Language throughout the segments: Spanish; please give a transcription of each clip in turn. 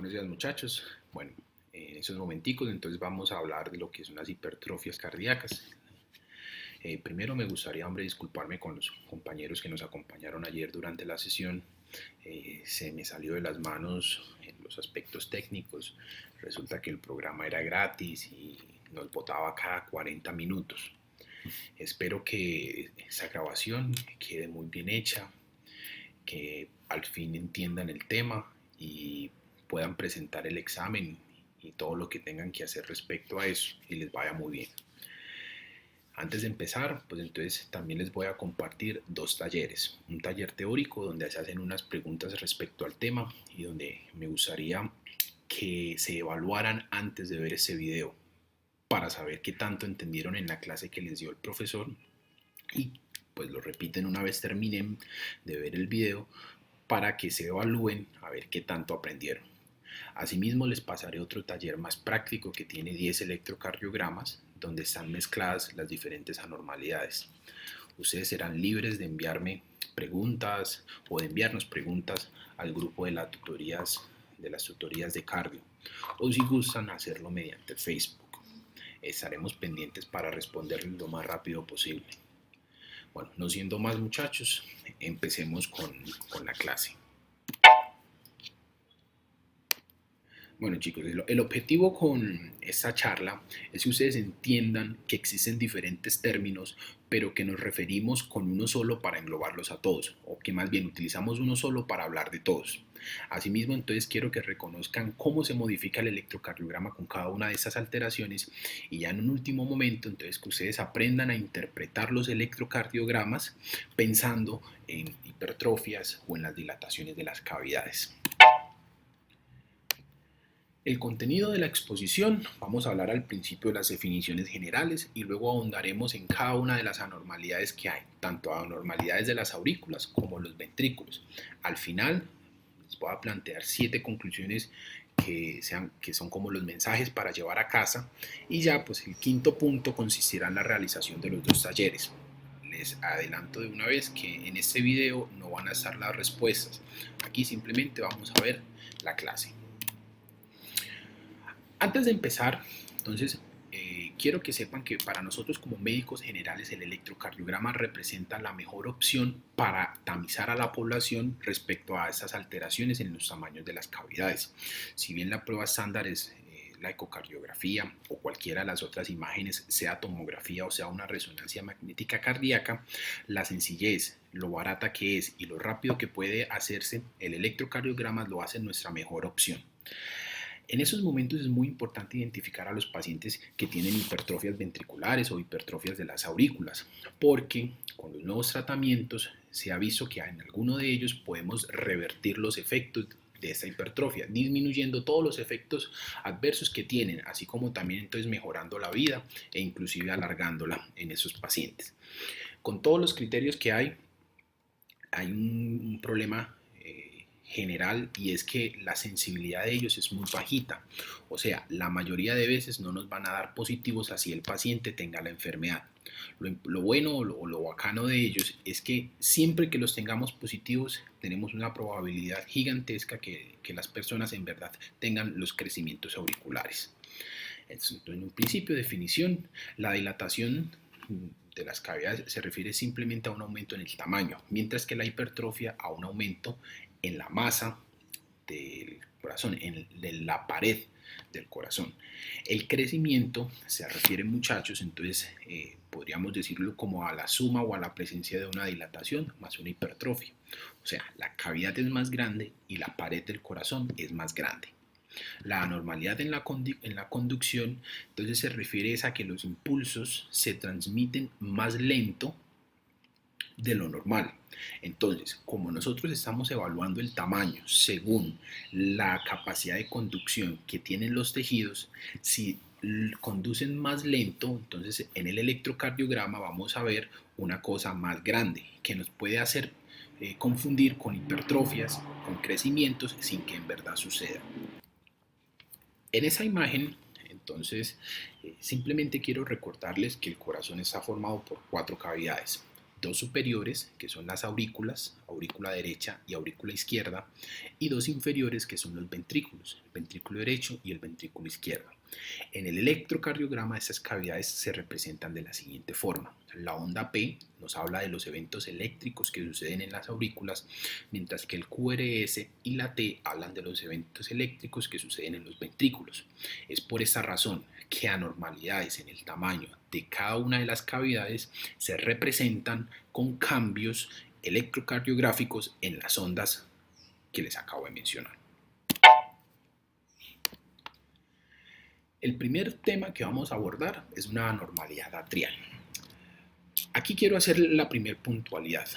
Buenos días muchachos. Bueno, en esos momenticos entonces vamos a hablar de lo que son las hipertrofias cardíacas. Primero me gustaría, hombre, disculparme con los compañeros que nos acompañaron ayer durante la sesión. Se me salió de las manos en los aspectos técnicos. Resulta que el programa era gratis y nos botaba cada 40 minutos. Espero que esa grabación quede muy bien hecha, que al fin entiendan el tema y puedan presentar el examen y todo lo que tengan que hacer respecto a eso y les vaya muy bien. Antes de empezar, pues entonces también les voy a compartir dos talleres. Un taller teórico donde se hacen unas preguntas respecto al tema y donde me gustaría que se evaluaran antes de ver ese video para saber qué tanto entendieron en la clase que les dio el profesor y pues lo repiten una vez terminen de ver el video para que se evalúen a ver qué tanto aprendieron. Asimismo, les pasaré otro taller más práctico que tiene 10 electrocardiogramas donde están mezcladas las diferentes anormalidades. Ustedes serán libres de enviarme preguntas o de enviarnos preguntas al grupo de las tutorías de cardio o si gustan hacerlo mediante Facebook. Estaremos pendientes para responderles lo más rápido posible. Bueno, no siendo más muchachos, empecemos con la clase. Bueno chicos, el objetivo con esta charla es que ustedes entiendan que existen diferentes términos, pero que nos referimos con uno solo para englobarlos a todos, o que más bien utilizamos uno solo para hablar de todos. Asimismo, entonces quiero que reconozcan cómo se modifica el electrocardiograma con cada una de estas alteraciones y ya en un último momento, entonces que ustedes aprendan a interpretar los electrocardiogramas pensando en hipertrofias o en las dilataciones de las cavidades. El contenido de la exposición, vamos a hablar al principio de las definiciones generales y luego ahondaremos en cada una de las anormalidades que hay, tanto anormalidades de las aurículas como los ventrículos. Al final les voy a plantear 7 conclusiones que son como los mensajes para llevar a casa y ya pues el quinto punto consistirá en la realización de los 2 talleres. Les adelanto de una vez que en este video no van a estar las respuestas, aquí simplemente vamos a ver la clase. Antes de empezar, entonces, quiero que sepan que para nosotros como médicos generales el electrocardiograma representa la mejor opción para tamizar a la población respecto a estas alteraciones en los tamaños de las cavidades. Si bien la prueba estándar es la ecocardiografía o cualquiera de las otras imágenes, sea tomografía o sea una resonancia magnética cardíaca, la sencillez, lo barata que es y lo rápido que puede hacerse, el electrocardiograma lo hace nuestra mejor opción. En esos momentos es muy importante identificar a los pacientes que tienen hipertrofias ventriculares o hipertrofias de las aurículas, porque con los nuevos tratamientos se ha visto que en alguno de ellos podemos revertir los efectos de esta hipertrofia, disminuyendo todos los efectos adversos que tienen, así como también entonces mejorando la vida e inclusive alargándola en esos pacientes. Con todos los criterios que hay un problema general y es que la sensibilidad de ellos es muy bajita, o sea, la mayoría de veces no nos van a dar positivos así el paciente tenga la enfermedad. Lo bueno o lo bacano de ellos es que siempre que los tengamos positivos tenemos una probabilidad gigantesca que las personas en verdad tengan los crecimientos auriculares. Entonces, en un principio, definición, la dilatación de las cavidades se refiere simplemente a un aumento en el tamaño, mientras que la hipertrofia a un aumento en la masa del corazón, en la pared del corazón. El crecimiento se refiere, muchachos, entonces podríamos decirlo como a la suma o a la presencia de una dilatación más una hipertrofia. O sea, la cavidad es más grande y la pared del corazón es más grande. La anormalidad en la conducción entonces se refiere a que los impulsos se transmiten más lento de lo normal. Entonces, como nosotros estamos evaluando el tamaño según la capacidad de conducción que tienen los tejidos, si conducen más lento, entonces en el electrocardiograma vamos a ver una cosa más grande que nos puede hacer confundir con hipertrofias, con crecimientos sin que en verdad suceda. En esa imagen, entonces, simplemente quiero recordarles que el corazón está formado por 4 cavidades. dos superiores, que son las aurículas, aurícula derecha y aurícula izquierda, y dos inferiores, que son los ventrículos, el ventrículo derecho y el ventrículo izquierdo. En el electrocardiograma estas cavidades se representan de la siguiente forma. La onda P nos habla de los eventos eléctricos que suceden en las aurículas, mientras que el QRS y la T hablan de los eventos eléctricos que suceden en los ventrículos. Es por esa razón que anormalidades en el tamaño de cada una de las cavidades se representan con cambios electrocardiográficos en las ondas que les acabo de mencionar. El primer tema que vamos a abordar es una anormalidad atrial. Aquí quiero hacer la primer puntualidad.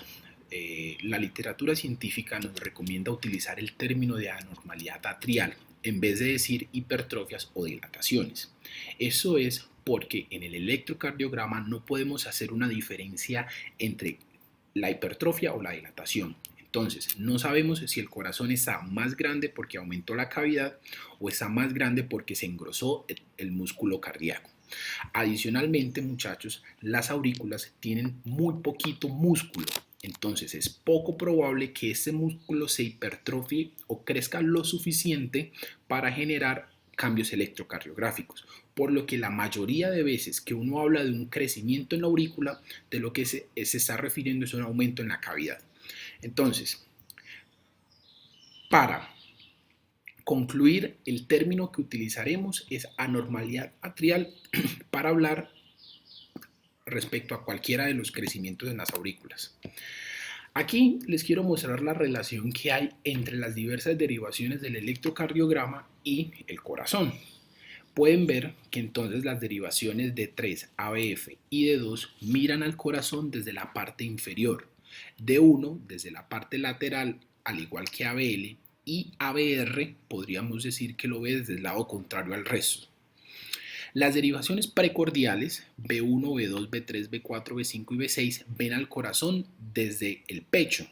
La literatura científica nos recomienda utilizar el término de anormalidad atrial en vez de decir hipertrofias o dilataciones. Eso es porque en el electrocardiograma no podemos hacer una diferencia entre la hipertrofia o la dilatación. Entonces, no sabemos si el corazón está más grande porque aumentó la cavidad o está más grande porque se engrosó el músculo cardíaco. Adicionalmente, muchachos, las aurículas tienen muy poquito músculo. Entonces, es poco probable que este músculo se hipertrofie o crezca lo suficiente para generar cambios electrocardiográficos, por lo que la mayoría de veces que uno habla de un crecimiento en la aurícula, de lo que se está refiriendo es un aumento en la cavidad. Entonces, para concluir, el término que utilizaremos es anormalidad atrial para hablar respecto a cualquiera de los crecimientos en las aurículas. Aquí les quiero mostrar la relación que hay entre las diversas derivaciones del electrocardiograma y el corazón. Pueden ver que entonces las derivaciones de 3, ABF y de 2 miran al corazón desde la parte inferior, de 1 desde la parte lateral, al igual que ABL, y ABR podríamos decir que lo ve desde el lado contrario al resto. Las derivaciones precordiales, B1, B2, B3, B4, B5 y B6, ven al corazón desde el pecho.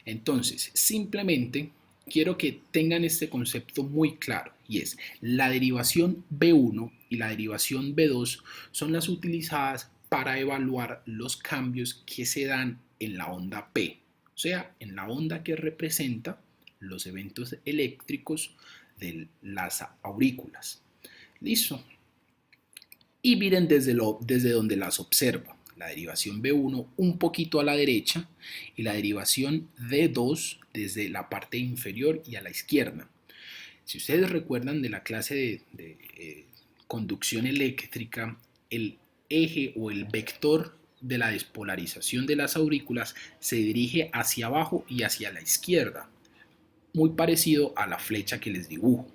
Entonces, simplemente quiero que tengan este concepto muy claro, y es la derivación B1 y la derivación B2 son las utilizadas para evaluar los cambios que se dan en la onda P, o sea, en la onda que representa los eventos eléctricos de las aurículas. ¿Listo? Y miren desde donde las observa. La derivación B1 un poquito a la derecha y la derivación D2 desde la parte inferior y a la izquierda. Si ustedes recuerdan de la clase de conducción eléctrica, el eje o el vector de la despolarización de las aurículas se dirige hacia abajo y hacia la izquierda, muy parecido a la flecha que les dibujo.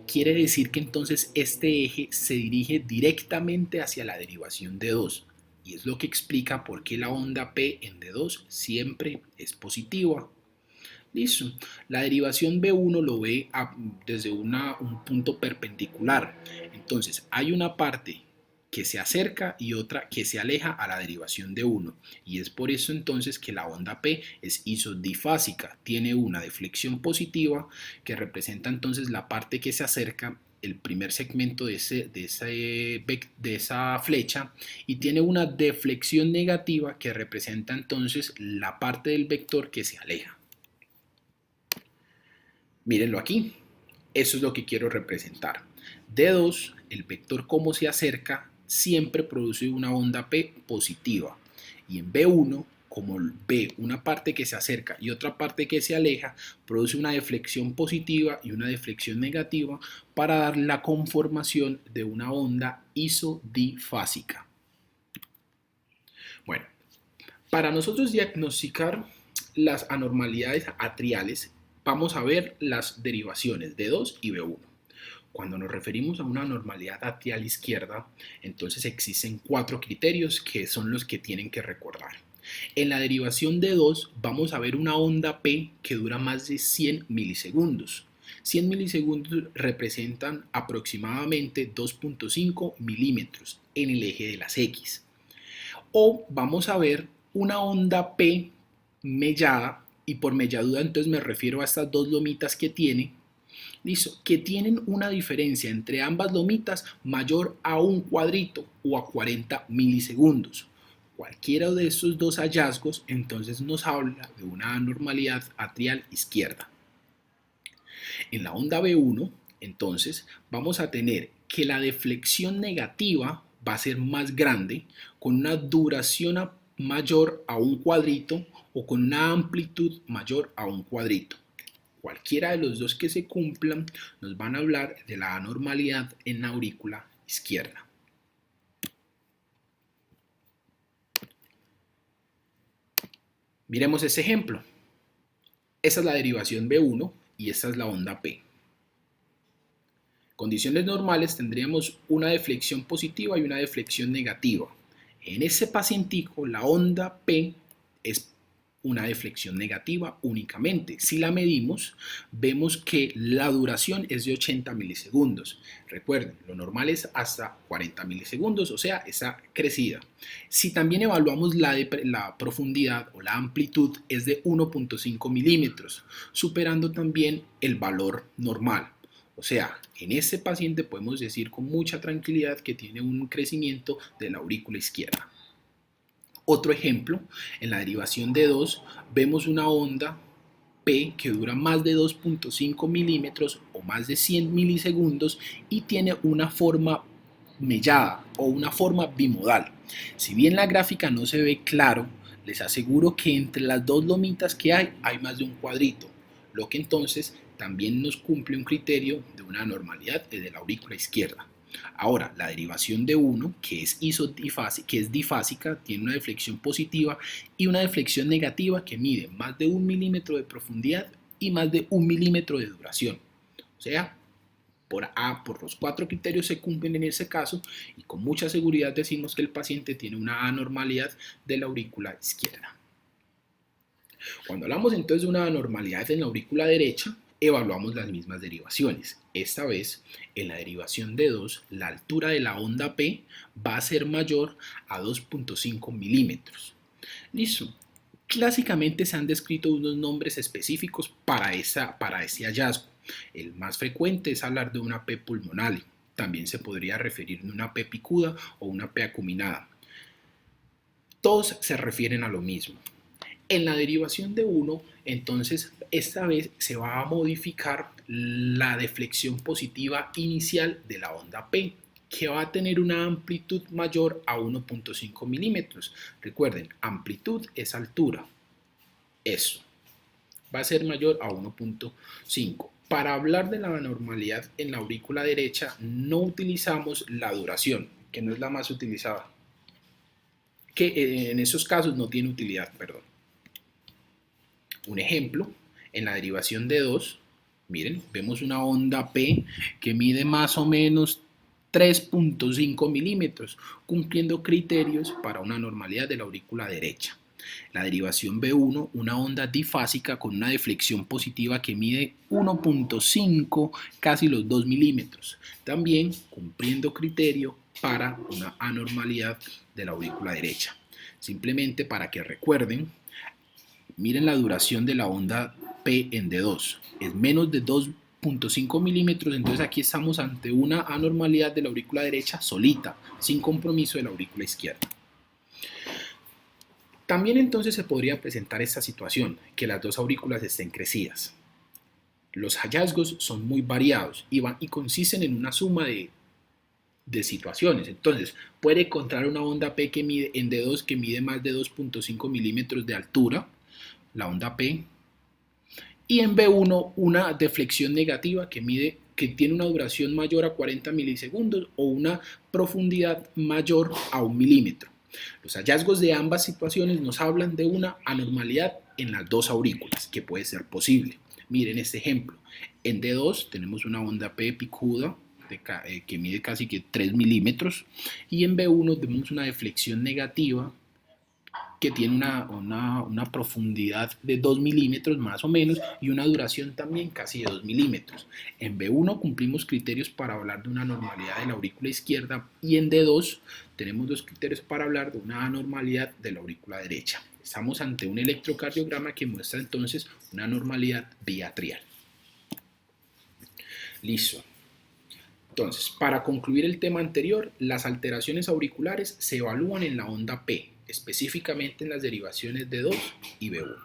Quiere decir que entonces este eje se dirige directamente hacia la derivación D2 y es lo que explica por qué la onda P en D2 siempre es positiva. Listo. La derivación B1 lo ve desde un punto perpendicular. Entonces hay una parte que se acerca y otra que se aleja a la derivación de 1 y es por eso entonces que la onda P es isodifásica, tiene una deflexión positiva que representa entonces la parte que se acerca, el primer segmento de esa flecha, y tiene una deflexión negativa que representa entonces la parte del vector que se aleja. Mírenlo aquí, eso es lo que quiero representar. D2, el vector como se acerca, siempre produce una onda P positiva. Y en B1, como ve una parte que se acerca y otra parte que se aleja, produce una deflexión positiva y una deflexión negativa para dar la conformación de una onda isodifásica. Bueno, para nosotros diagnosticar las anormalidades atriales, vamos a ver las derivaciones de D2 y B1. Cuando nos referimos a una anormalidad atrial izquierda, entonces existen 4 criterios que son los que tienen que recordar. En la derivación de 2 vamos a ver una onda P que dura más de 100 milisegundos. 100 milisegundos representan aproximadamente 2.5 milímetros en el eje de las X. O vamos a ver una onda P mellada, y por melladura entonces me refiero a estas dos lomitas que tiene, listo, que tienen una diferencia entre ambas lomitas mayor a un cuadrito o a 40 milisegundos. Cualquiera de estos dos hallazgos entonces nos habla de una anormalidad atrial izquierda. En la onda B1, entonces, vamos a tener que la deflexión negativa va a ser más grande, con una duración mayor a un cuadrito o con una amplitud mayor a un cuadrito. Cualquiera de los dos que se cumplan nos van a hablar de la anormalidad en la aurícula izquierda. Miremos ese ejemplo. Esa es la derivación B1 y esta es la onda P. Condiciones normales tendríamos una deflexión positiva y una deflexión negativa. En ese pacientico la onda P es una deflexión negativa únicamente. Si la medimos, vemos que la duración es de 80 milisegundos. Recuerden, lo normal es hasta 40 milisegundos, o sea, esa crecida. Si también evaluamos la profundidad o la amplitud, es de 1.5 milímetros, superando también el valor normal. O sea, en este paciente podemos decir con mucha tranquilidad que tiene un crecimiento de la aurícula izquierda. Otro ejemplo, en la derivación de 2 vemos una onda P que dura más de 2.5 milímetros o más de 100 milisegundos y tiene una forma mellada o una forma bimodal. Si bien la gráfica no se ve claro, les aseguro que entre las dos lomitas que hay más de un cuadrito, lo que entonces también nos cumple un criterio de una anormalidad de la aurícula izquierda. Ahora, la derivación de 1, que es difásica, tiene una deflexión positiva y una deflexión negativa que mide más de 1 milímetro de profundidad y más de 1 milímetro de duración. O sea, por los 4 criterios se cumplen en ese caso y con mucha seguridad decimos que el paciente tiene una anormalidad de la aurícula izquierda. Cuando hablamos entonces de una anormalidad en la aurícula derecha, evaluamos las mismas derivaciones. Esta vez, en la derivación de 2, la altura de la onda P va a ser mayor a 2.5 milímetros. Listo. Clásicamente se han descrito unos nombres específicos para ese hallazgo. El más frecuente es hablar de una P pulmonale. También se podría referir a una P picuda o una P acuminada. Todos se refieren a lo mismo. En la derivación de 1, entonces, esta vez se va a modificar la deflexión positiva inicial de la onda P, que va a tener una amplitud mayor a 1.5 milímetros. Recuerden, amplitud es altura. Eso va a ser mayor a 1.5. Para hablar de la anormalidad en la aurícula derecha, no utilizamos la duración, que no es la más utilizada, que en esos casos no tiene utilidad, perdón. Un ejemplo, en la derivación de 2, miren, vemos una onda P que mide más o menos 3.5 milímetros, cumpliendo criterios para una normalidad de la aurícula derecha. La derivación B1, una onda difásica con una deflexión positiva que mide 1.5, casi los 2 milímetros, también cumpliendo criterio para una anormalidad de la aurícula derecha. Simplemente para que recuerden, miren la duración de la onda P en D2, es menos de 2.5 milímetros, entonces aquí estamos ante una anormalidad de la aurícula derecha solita, sin compromiso de la aurícula izquierda. También entonces se podría presentar esta situación, que las dos aurículas estén crecidas. Los hallazgos son muy variados y consisten en una suma de situaciones. Entonces, puede encontrar una onda P que mide en D2 que mide más de 2.5 milímetros de altura, la onda P, y en B1 una deflexión negativa que tiene una duración mayor a 40 milisegundos o una profundidad mayor a 1 milímetro. Los hallazgos de ambas situaciones nos hablan de una anormalidad en las dos aurículas, que puede ser posible. Miren este ejemplo. En D2 tenemos una onda P picuda que mide casi que 3 milímetros y en B1 tenemos una deflexión negativa que tiene una profundidad de 2 milímetros más o menos y una duración también casi de 2 milímetros. En B1 cumplimos criterios para hablar de una anormalidad de la aurícula izquierda y en D2 tenemos dos criterios para hablar de una anormalidad de la aurícula derecha. Estamos ante un electrocardiograma que muestra entonces una anormalidad biatrial. Listo. Entonces, para concluir el tema anterior, las alteraciones auriculares se evalúan en la onda P, específicamente en las derivaciones B2 y B1.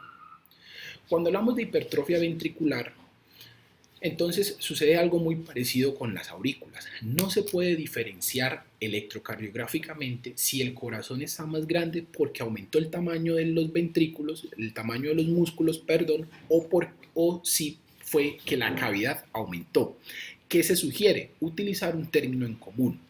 Cuando hablamos de hipertrofia ventricular, entonces sucede algo muy parecido con las aurículas. No se puede diferenciar electrocardiográficamente si el corazón está más grande porque aumentó el tamaño de los ventrículos, el tamaño de los músculos, perdón, o si fue que la cavidad aumentó. ¿Qué se sugiere? Utilizar un término en común.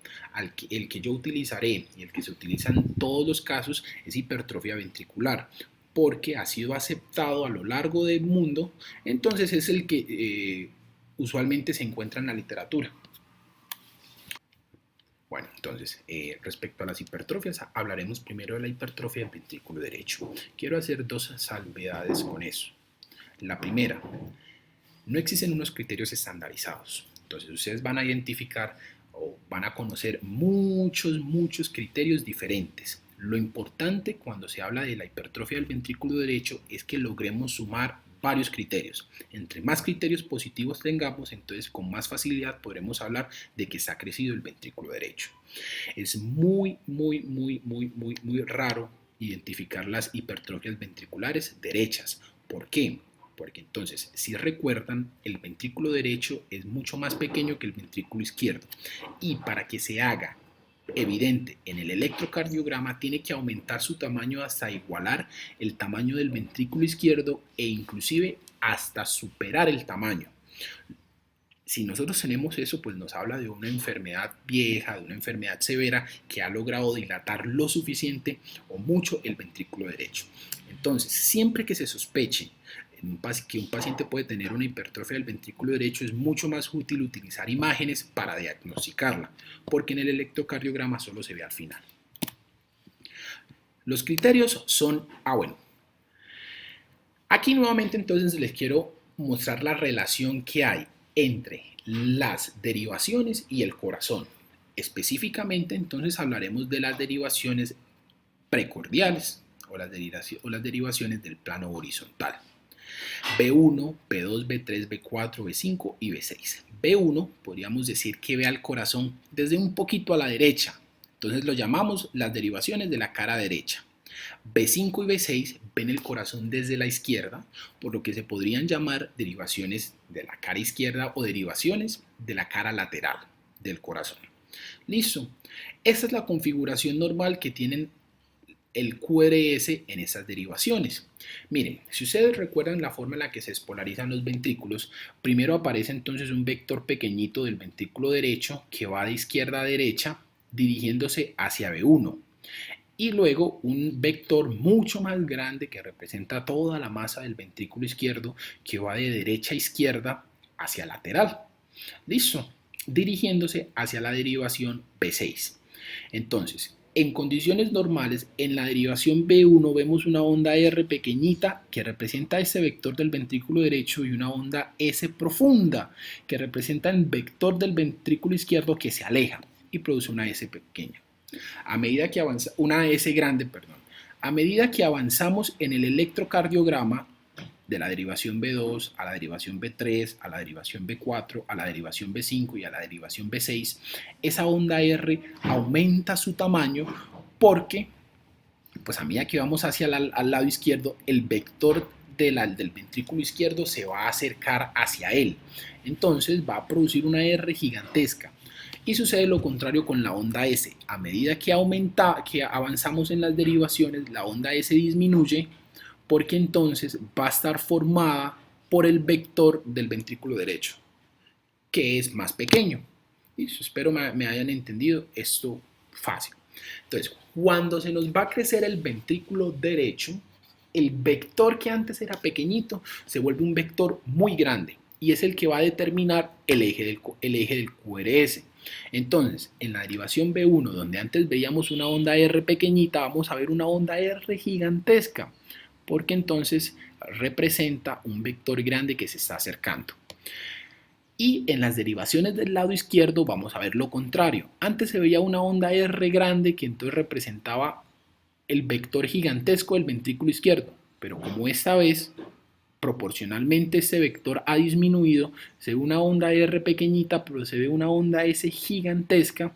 El que yo utilizaré y el que se utiliza en todos los casos es hipertrofia ventricular, porque ha sido aceptado a lo largo del mundo, entonces es el que usualmente se encuentra en la literatura. Bueno, entonces, respecto a las hipertrofias, hablaremos primero de la hipertrofia del ventrículo derecho. Quiero hacer dos salvedades con eso. La primera, no existen unos criterios estandarizados. Entonces, ustedes van a identificar o van a conocer muchos criterios diferentes. Lo importante cuando se habla de la hipertrofia del ventrículo derecho es que logremos sumar varios criterios. Entre más criterios positivos tengamos, entonces con más facilidad podremos hablar de que se ha crecido el ventrículo derecho. Es muy raro identificar las hipertrofias ventriculares derechas. ¿Por qué? Porque entonces, si recuerdan, el ventrículo derecho es mucho más pequeño que el ventrículo izquierdo. Y para que se haga evidente en el electrocardiograma, tiene que aumentar su tamaño hasta igualar el tamaño del ventrículo izquierdo e inclusive hasta superar el tamaño. Si nosotros tenemos eso, pues nos habla de una enfermedad vieja, de una enfermedad severa que ha logrado dilatar lo suficiente o mucho el ventrículo derecho. Entonces, siempre que se sospeche que un paciente puede tener una hipertrofia del ventrículo derecho, es mucho más útil utilizar imágenes para diagnosticarla, porque en el electrocardiograma solo se ve al final. Los criterios son, bueno, aquí nuevamente entonces les quiero mostrar la relación que hay entre las derivaciones y el corazón. Específicamente entonces hablaremos de las derivaciones precordiales o las derivaciones del plano horizontal. B1, B2, B3, B4, B5 y B6. B1 podríamos decir que ve al corazón desde un poquito a la derecha, entonces lo llamamos las derivaciones de la cara derecha. B5 y B6 ven el corazón desde la izquierda, por lo que se podrían llamar derivaciones de la cara izquierda o derivaciones de la cara lateral del corazón. Listo. Esta es la configuración normal que tienen el QRS en esas derivaciones. Miren, si ustedes recuerdan la forma en la que se espolarizan los ventrículos, primero aparece entonces un vector pequeñito del ventrículo derecho que va de izquierda a derecha dirigiéndose hacia B1. Y luego un vector mucho más grande que representa toda la masa del ventrículo izquierdo que va de derecha a izquierda hacia lateral. Listo, dirigiéndose hacia la derivación B6. Entonces, en condiciones normales, en la derivación B1 vemos una onda R pequeñita que representa ese vector del ventrículo derecho y una onda S profunda que representa el vector del ventrículo izquierdo que se aleja y produce una S pequeña. A medida que avanza, una S grande, perdón. A medida que avanzamos en el electrocardiograma, de la derivación B2 a la derivación B3, a la derivación B4, a la derivación B5 y a la derivación B6, esa onda R aumenta su tamaño porque, pues a medida que vamos hacia al lado izquierdo, el vector del ventrículo izquierdo se va a acercar hacia él. Entonces va a producir una R gigantesca. Y sucede lo contrario con la onda S. A medida que avanzamos en las derivaciones, la onda S disminuye porque entonces va a estar formada por el vector del ventrículo derecho, que es más pequeño. ¿Listo? Espero me hayan entendido esto fácil. Entonces, cuando se nos va a crecer el ventrículo derecho, el vector que antes era pequeñito se vuelve un vector muy grande y es el que va a determinar el eje del QRS. Entonces, en la derivación B1, donde antes veíamos una onda R pequeñita, vamos a ver una onda R gigantesca, porque entonces representa un vector grande que se está acercando. Y en las derivaciones del lado izquierdo vamos a ver lo contrario. Antes se veía una onda R grande que entonces representaba el vector gigantesco del ventrículo izquierdo, pero como esta vez proporcionalmente este vector ha disminuido, se ve una onda R pequeñita, pero se ve una onda S gigantesca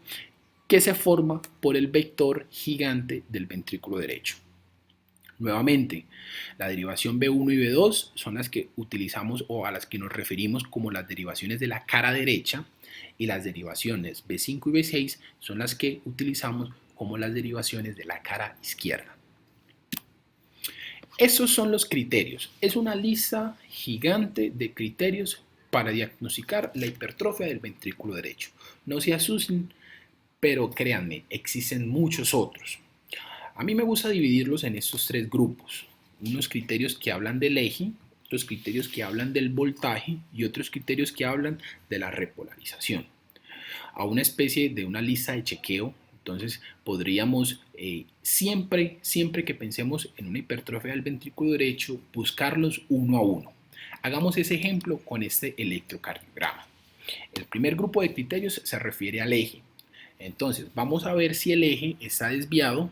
que se forma por el vector gigante del ventrículo derecho. Nuevamente, la derivación B1 y B2 son las que utilizamos o a las que nos referimos como las derivaciones de la cara derecha, y las derivaciones B5 y B6 son las que utilizamos como las derivaciones de la cara izquierda. Esos son los criterios. Es una lista gigante de criterios para diagnosticar la hipertrofia del ventrículo derecho. No se asusten, pero créanme, existen muchos otros. A mí me gusta dividirlos en estos tres grupos. Unos criterios que hablan del eje, otros criterios que hablan del voltaje y otros criterios que hablan de la repolarización. A una especie de una lista de chequeo. Entonces podríamos siempre que pensemos en una hipertrofia del ventrículo derecho, buscarlos uno a uno. Hagamos ese ejemplo con este electrocardiograma. El primer grupo de criterios se refiere al eje. Entonces vamos a ver si el eje está desviado.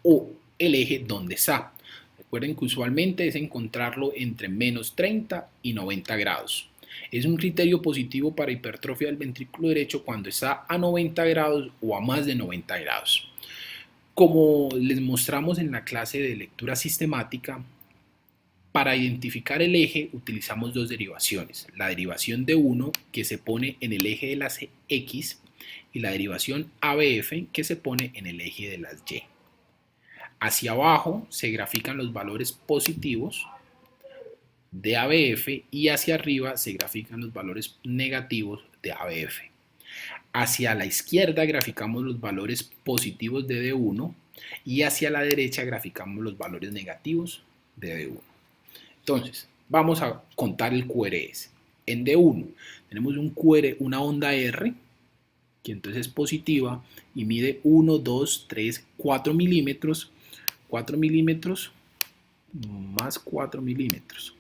O el eje donde está. Recuerden que usualmente es encontrarlo entre menos 30 y 90 grados. Es un criterio positivo para hipertrofia del ventrículo derecho cuando está a 90 grados o a más de 90 grados. Como les mostramos en la clase de lectura sistemática, para identificar el eje utilizamos dos derivaciones. La derivación de 1 que se pone en el eje de las X y la derivación ABF que se pone en el eje de las Y. Hacia abajo se grafican los valores positivos de ABF y hacia arriba se grafican los valores negativos de ABF. Hacia la izquierda graficamos los valores positivos de D1 y hacia la derecha graficamos los valores negativos de D1. Entonces, vamos a contar el QRS. En D1 tenemos una onda R, que entonces es positiva y mide 1, 2, 3, 4 milímetros. 4 milímetros más 4 milímetros.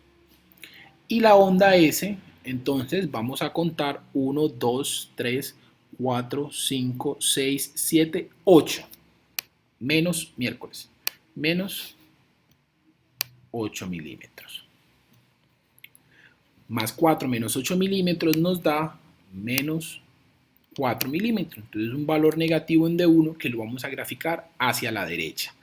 Y la onda S, entonces vamos a contar 1, 2, 3, 4, 5, 6, 7, 8. Menos 8 milímetros. Más 4 menos 8 milímetros nos da menos 4 milímetros. Entonces un valor negativo en D1 que lo vamos a graficar hacia la derecha.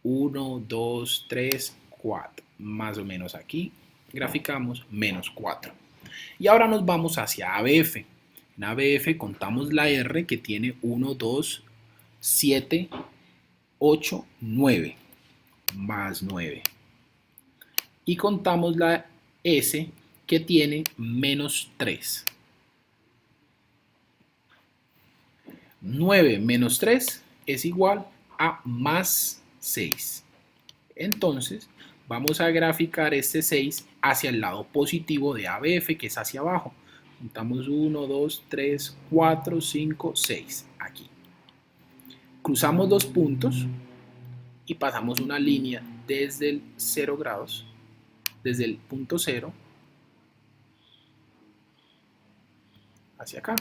1, 2, 3, 4. Más o menos aquí graficamos menos 4. Y ahora nos vamos hacia ABF. En ABF contamos la R que tiene 1, 2, 7, 8, 9. Más 9. Y contamos la S que tiene menos 3. 9 menos 3 es igual a más 6. Entonces vamos a graficar este 6 hacia el lado positivo de ABF, que es hacia abajo. Contamos 1, 2, 3, 4, 5, 6 aquí. Cruzamos dos puntos y pasamos una línea desde el 0 grados, desde el punto 0 hacia acá.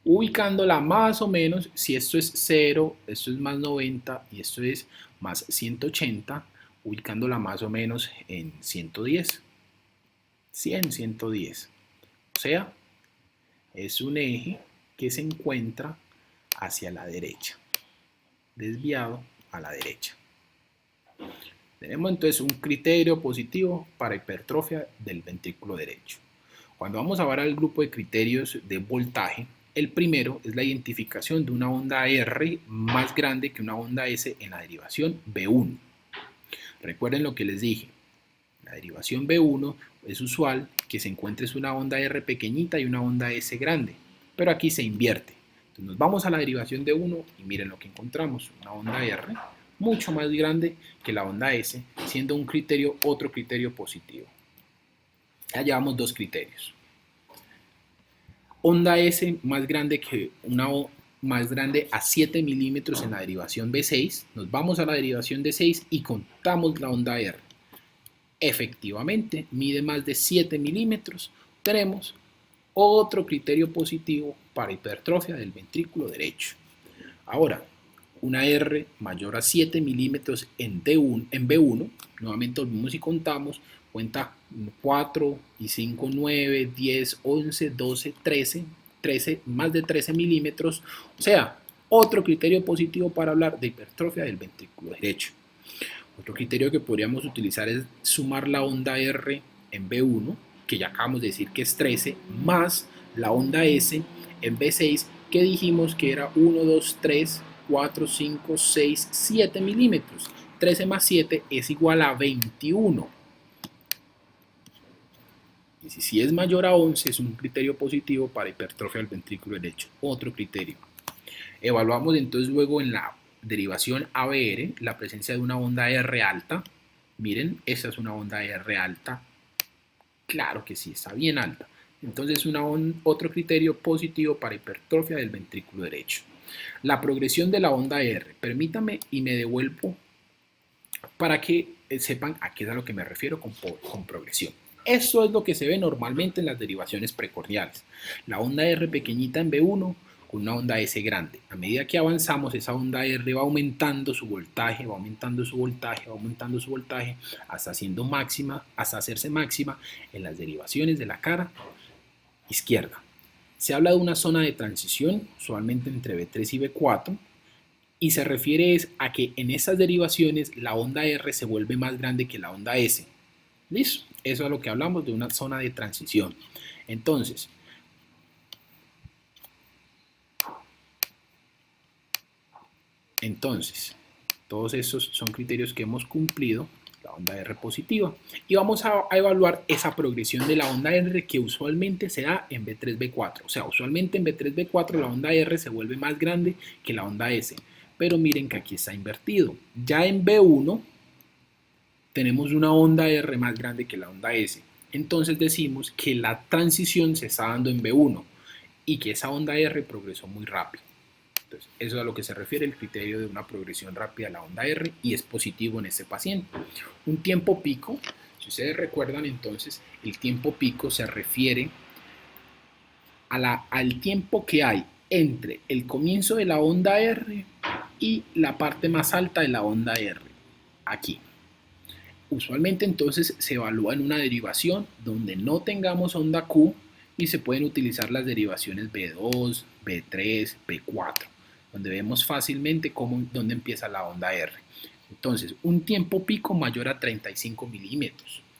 Ubicándola más o menos, si esto es 0, esto es más 90 y esto es más 180, ubicándola más o menos en 110. 100, 110. O sea, es un eje que se encuentra hacia la derecha, desviado a la derecha. Tenemos entonces un criterio positivo para hipertrofia del ventrículo derecho. Cuando vamos a ver al grupo de criterios de voltaje, el primero es la identificación de una onda R más grande que una onda S en la derivación B1. Recuerden lo que les dije. En la derivación B1 es usual que se encuentre una onda R pequeñita y una onda S grande, pero aquí se invierte. Entonces nos vamos a la derivación de 1 y miren lo que encontramos. Una onda R mucho más grande que la onda S, siendo un criterio otro criterio positivo. Ya llevamos dos criterios. Onda S más grande a 7 milímetros en la derivación B6. Nos vamos a la derivación de 6 y contamos la onda R. Efectivamente, mide más de 7 milímetros. Tenemos otro criterio positivo para hipertrofia del ventrículo derecho. Ahora, una R mayor a 7 milímetros en B1, nuevamente volvemos y contamos, Cuenta 4 y 5, 9, 10, 11, 12, 13, más de 13 milímetros. O sea, otro criterio positivo para hablar de hipertrofia del ventrículo derecho. Otro criterio que podríamos utilizar es sumar la onda R en B1, que ya acabamos de decir que es 13, más la onda S en B6, que dijimos que era 1, 2, 3, 4, 5, 6, 7 milímetros. 13 más 7 es igual a 21. Y si es mayor a 11 es un criterio positivo para hipertrofia del ventrículo derecho. Otro criterio. Evaluamos entonces luego en la derivación ABR la presencia de una onda R alta. Miren, esta es una onda R alta. Claro que sí, está bien alta. Entonces otro criterio positivo para hipertrofia del ventrículo derecho. La progresión de la onda R. Permítame y me devuelvo para que sepan a qué es a lo que me refiero con progresión. Eso es lo que se ve normalmente en las derivaciones precordiales. La onda R pequeñita en B1 con una onda S grande. A medida que avanzamos, esa onda R va aumentando su voltaje, va aumentando su voltaje, va aumentando su voltaje, hasta hacerse máxima en las derivaciones de la cara izquierda. Se habla de una zona de transición, usualmente entre B3 y B4, y se refiere a que en estas derivaciones la onda R se vuelve más grande que la onda S. ¿Listo? Eso es lo que hablamos de una zona de transición. Entonces, todos esos son criterios que hemos cumplido, la onda R positiva, y vamos a evaluar esa progresión de la onda R que usualmente se da en B3, B4. O sea, usualmente en B3, B4 la onda R se vuelve más grande que la onda S, pero miren que aquí está invertido. Ya en B1 tenemos una onda R más grande que la onda S. Entonces decimos que la transición se está dando en B1 y que esa onda R progresó muy rápido. Entonces, eso es a lo que se refiere el criterio de una progresión rápida de la onda R y es positivo en este paciente. Un tiempo pico, si ustedes recuerdan entonces, el tiempo pico se refiere al tiempo que hay entre el comienzo de la onda R y la parte más alta de la onda R, aquí. Usualmente entonces se evalúa en una derivación donde no tengamos onda Q y se pueden utilizar las derivaciones B2, B3, B4, donde vemos fácilmente dónde empieza la onda R. Entonces, un tiempo pico mayor a 35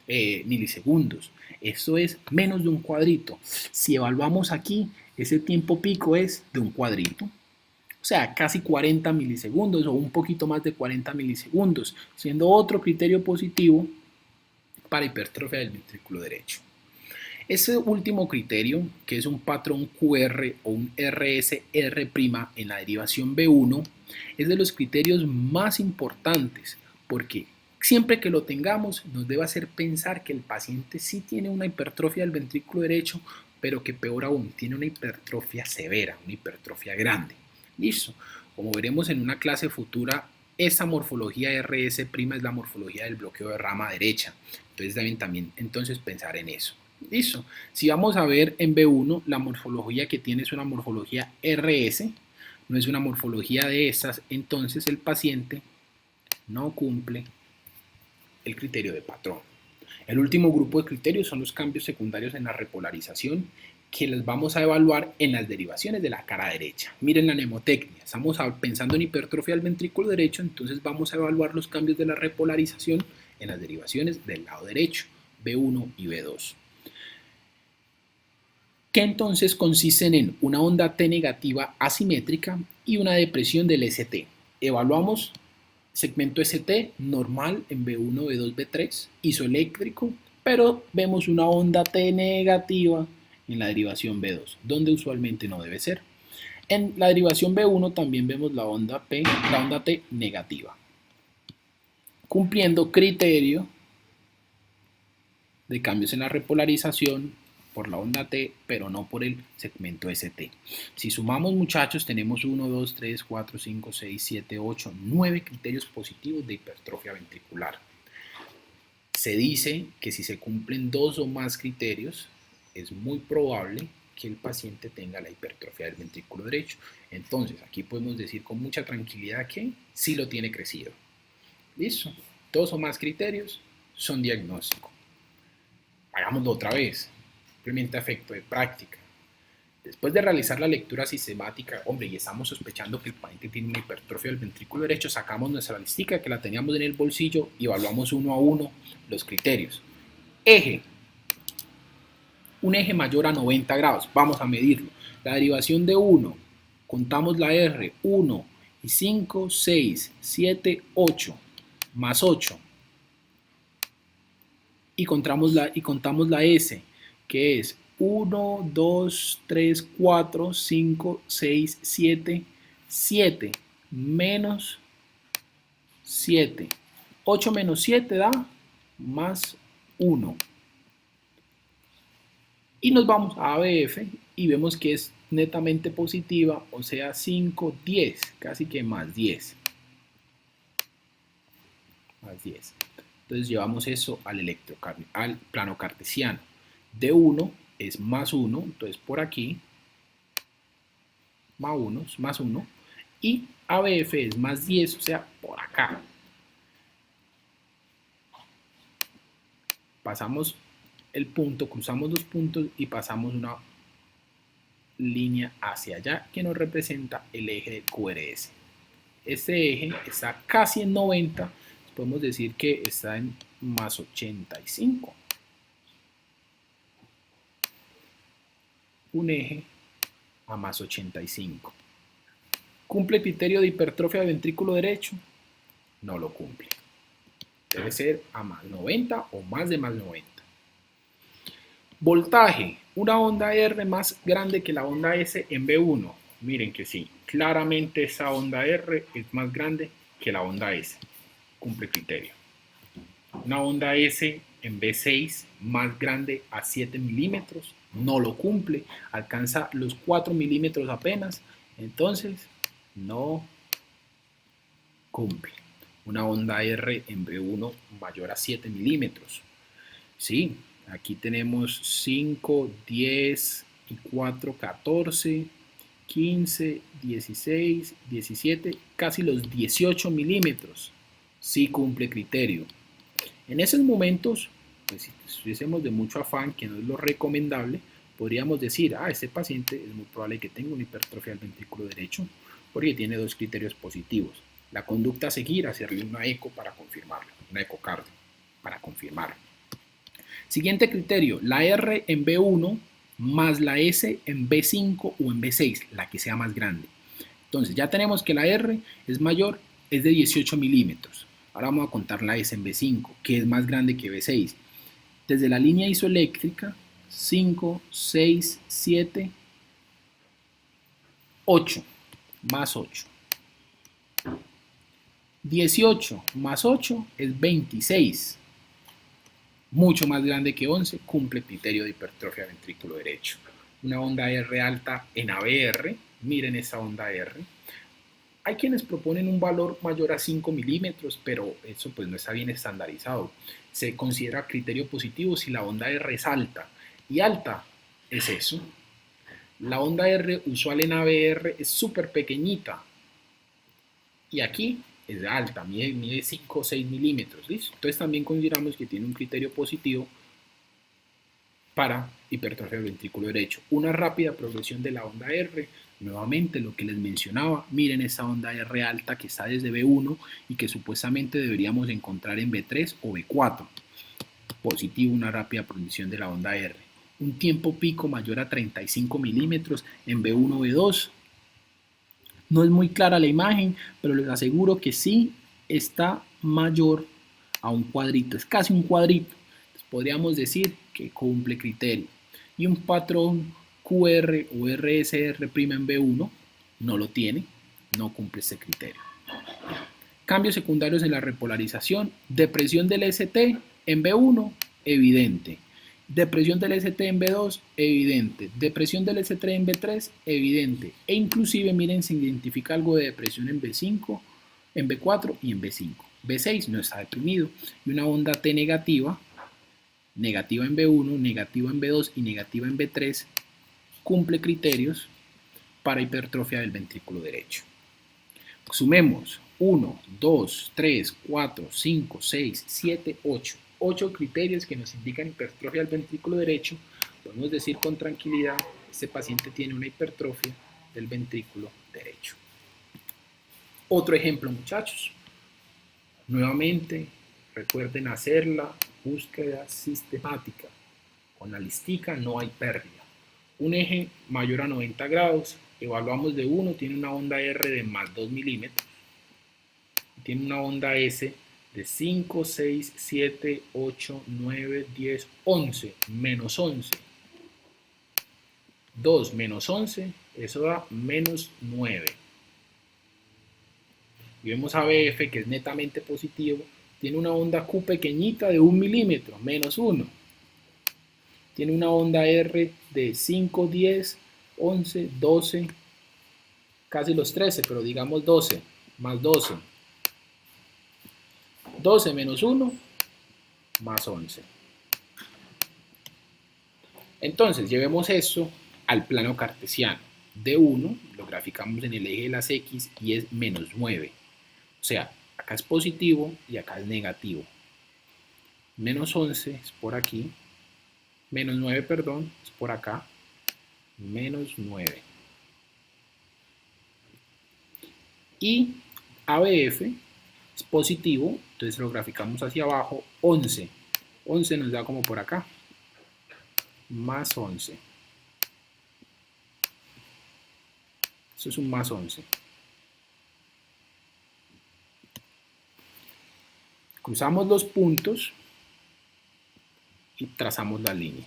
milisegundos. Esto es menos de un cuadrito. Si evaluamos aquí, ese tiempo pico es de un cuadrito. O sea, casi 40 milisegundos o un poquito más de 40 milisegundos, siendo otro criterio positivo para hipertrofia del ventrículo derecho. Ese último criterio, que es un patrón QR o un RSR' en la derivación B1, es de los criterios más importantes porque siempre que lo tengamos nos debe hacer pensar que el paciente sí tiene una hipertrofia del ventrículo derecho, pero que peor aún, tiene una hipertrofia severa, una hipertrofia grande. Listo. Como veremos en una clase futura, esta morfología RS' es la morfología del bloqueo de rama derecha. Entonces deben también entonces pensar en eso. Listo. Si vamos a ver en B1, la morfología que tiene es una morfología RS, no es una morfología de estas, entonces el paciente no cumple el criterio de patrón. El último grupo de criterios son los cambios secundarios en la repolarización que los vamos a evaluar en las derivaciones de la cara derecha. Miren la mnemotecnia, estamos pensando en hipertrofia del ventrículo derecho, entonces vamos a evaluar los cambios de la repolarización en las derivaciones del lado derecho, B1 y B2. Que entonces consisten en una onda T negativa asimétrica y una depresión del ST. Evaluamos segmento ST normal en B1, B2, B3, isoeléctrico, pero vemos una onda T negativa en la derivación B2, donde usualmente no debe ser. En la derivación B1 también vemos la onda T negativa, cumpliendo criterio de cambios en la repolarización por la onda T, pero no por el segmento ST. Si sumamos, muchachos, tenemos 1, 2, 3, 4, 5, 6, 7, 8, 9 criterios positivos de hipertrofia ventricular. Se dice que si se cumplen 2 o más criterios, es muy probable que el paciente tenga la hipertrofia del ventrículo derecho. Entonces, aquí podemos decir con mucha tranquilidad que sí lo tiene crecido. ¿Listo? 2 o más criterios son diagnósticos. Veámoslo otra vez, simplemente a efecto de práctica. Después de realizar la lectura sistemática, hombre, y estamos sospechando que el paciente tiene una hipertrofia del ventrículo derecho, sacamos nuestra listica que la teníamos en el bolsillo y evaluamos uno a uno los criterios. Eje, un eje mayor a 90 grados, vamos a medirlo. La derivación de 1, contamos la R, 1 y 5, 6, 7, 8, más 8. Y contamos la S, que es 1, 2, 3, 4, 5, 6, 7, 7, menos 7. 8 menos 7 da más 1. Y nos vamos a ABF y vemos que es netamente positiva, o sea 5, 10, casi que más 10. Más 10. Entonces llevamos eso al plano cartesiano. D1 es más 1, entonces por aquí, más 1, y ABF es más 10, o sea, por acá. Pasamos el punto, cruzamos los puntos y pasamos una línea hacia allá que nos representa el eje de QRS. Este eje está casi en 90, podemos decir que está en más 85. Un eje a más 85. ¿Cumple el criterio de hipertrofia del ventrículo derecho? No lo cumple. Debe ser a más 90 o más de más 90. Voltaje, una onda R más grande que la onda S en B1. Miren que sí, claramente esa onda R es más grande que la onda S. Cumple criterio. Una onda S en B6 más grande a 7 milímetros. No lo cumple. Alcanza los 4 milímetros apenas. Entonces, no cumple. Una onda R en B1 mayor a 7 milímetros. Sí, aquí tenemos 5, 10 y 4, 14, 15, 16, 17, casi los 18 milímetros. Sí cumple criterio. En esos momentos, pues, si estuviésemos de mucho afán, que no es lo recomendable, podríamos decir, este paciente es muy probable que tenga una hipertrofia del ventrículo derecho, porque tiene dos criterios positivos. La conducta a seguir, hacerle una eco para confirmarlo, una ecocardio para confirmarlo. Siguiente criterio, la R en B1 más la S en B5 o en B6, la que sea más grande. Entonces ya tenemos que la R es mayor, es de 18 milímetros. Ahora vamos a contar la S en B5, que es más grande que B6. Desde la línea isoeléctrica, 5, 6, 7, 8, más 8. 18 más 8 es 26. Mucho más grande que 11, cumple criterio de hipertrofia ventrículo derecho. Una onda R alta en ABR, miren esa onda R. Hay quienes proponen un valor mayor a 5 milímetros, pero eso pues no está bien estandarizado. Se considera criterio positivo si la onda R es alta, y alta es eso. La onda R usual en ABR es súper pequeñita, y aquí es alta, mide 5 o 6 milímetros, ¿listo? Entonces también consideramos que tiene un criterio positivo para hipertrofia del ventrículo derecho. Una rápida progresión de la onda R, nuevamente lo que les mencionaba, miren esa onda R alta que está desde B1 y que supuestamente deberíamos encontrar en B3 o B4. Positivo, una rápida progresión de la onda R. Un tiempo pico mayor a 35 milímetros en B1 o B2. No es muy clara la imagen, pero les aseguro que sí está mayor a un cuadrito, es casi un cuadrito. Entonces podríamos decir que cumple criterio. Y un patrón QR o RSR' en B1 no lo tiene, no cumple ese criterio. Cambios secundarios en la repolarización, depresión del ST en B1, evidente. Depresión del ST en B2, evidente. Depresión del S3 en B3, evidente. E inclusive, miren, se identifica algo de depresión en B5, en B4 y en B5. B6 no está deprimido. Y una onda T negativa, negativa en B1, negativa en B2 y negativa en B3, cumple criterios para hipertrofia del ventrículo derecho. Sumemos 1, 2, 3, 4, 5, 6, 7, 8. 8 criterios que nos indican hipertrofia del ventrículo derecho, podemos decir con tranquilidad, este paciente tiene una hipertrofia del ventrículo derecho. Otro ejemplo, muchachos. Nuevamente, recuerden hacer la búsqueda sistemática. Con la listica no hay pérdida. Un eje mayor a 90 grados, evaluamos de 1, tiene una onda R de más 2 milímetros. Tiene una onda S de 5, 6, 7, 8, 9, 10, 11, menos 11. 2 menos 11, eso da menos 9. Y vemos a BF, que es netamente positivo, tiene una onda Q pequeñita de 1 milímetro, menos 1. Tiene una onda R de 5, 10, 11, 12, casi los 13, pero digamos 12, más 12. 12 menos 1, más 11. Entonces, llevemos esto al plano cartesiano. D1 lo graficamos en el eje de las X y es menos 9. O sea, acá es positivo y acá es negativo. Menos 11 es por aquí. Menos 9, perdón, es por acá. Menos 9. Y ABF es positivo, entonces lo graficamos hacia abajo. 11. 11 nos da como por acá. Más 11. Eso es un más 11. Cruzamos los puntos y trazamos la línea.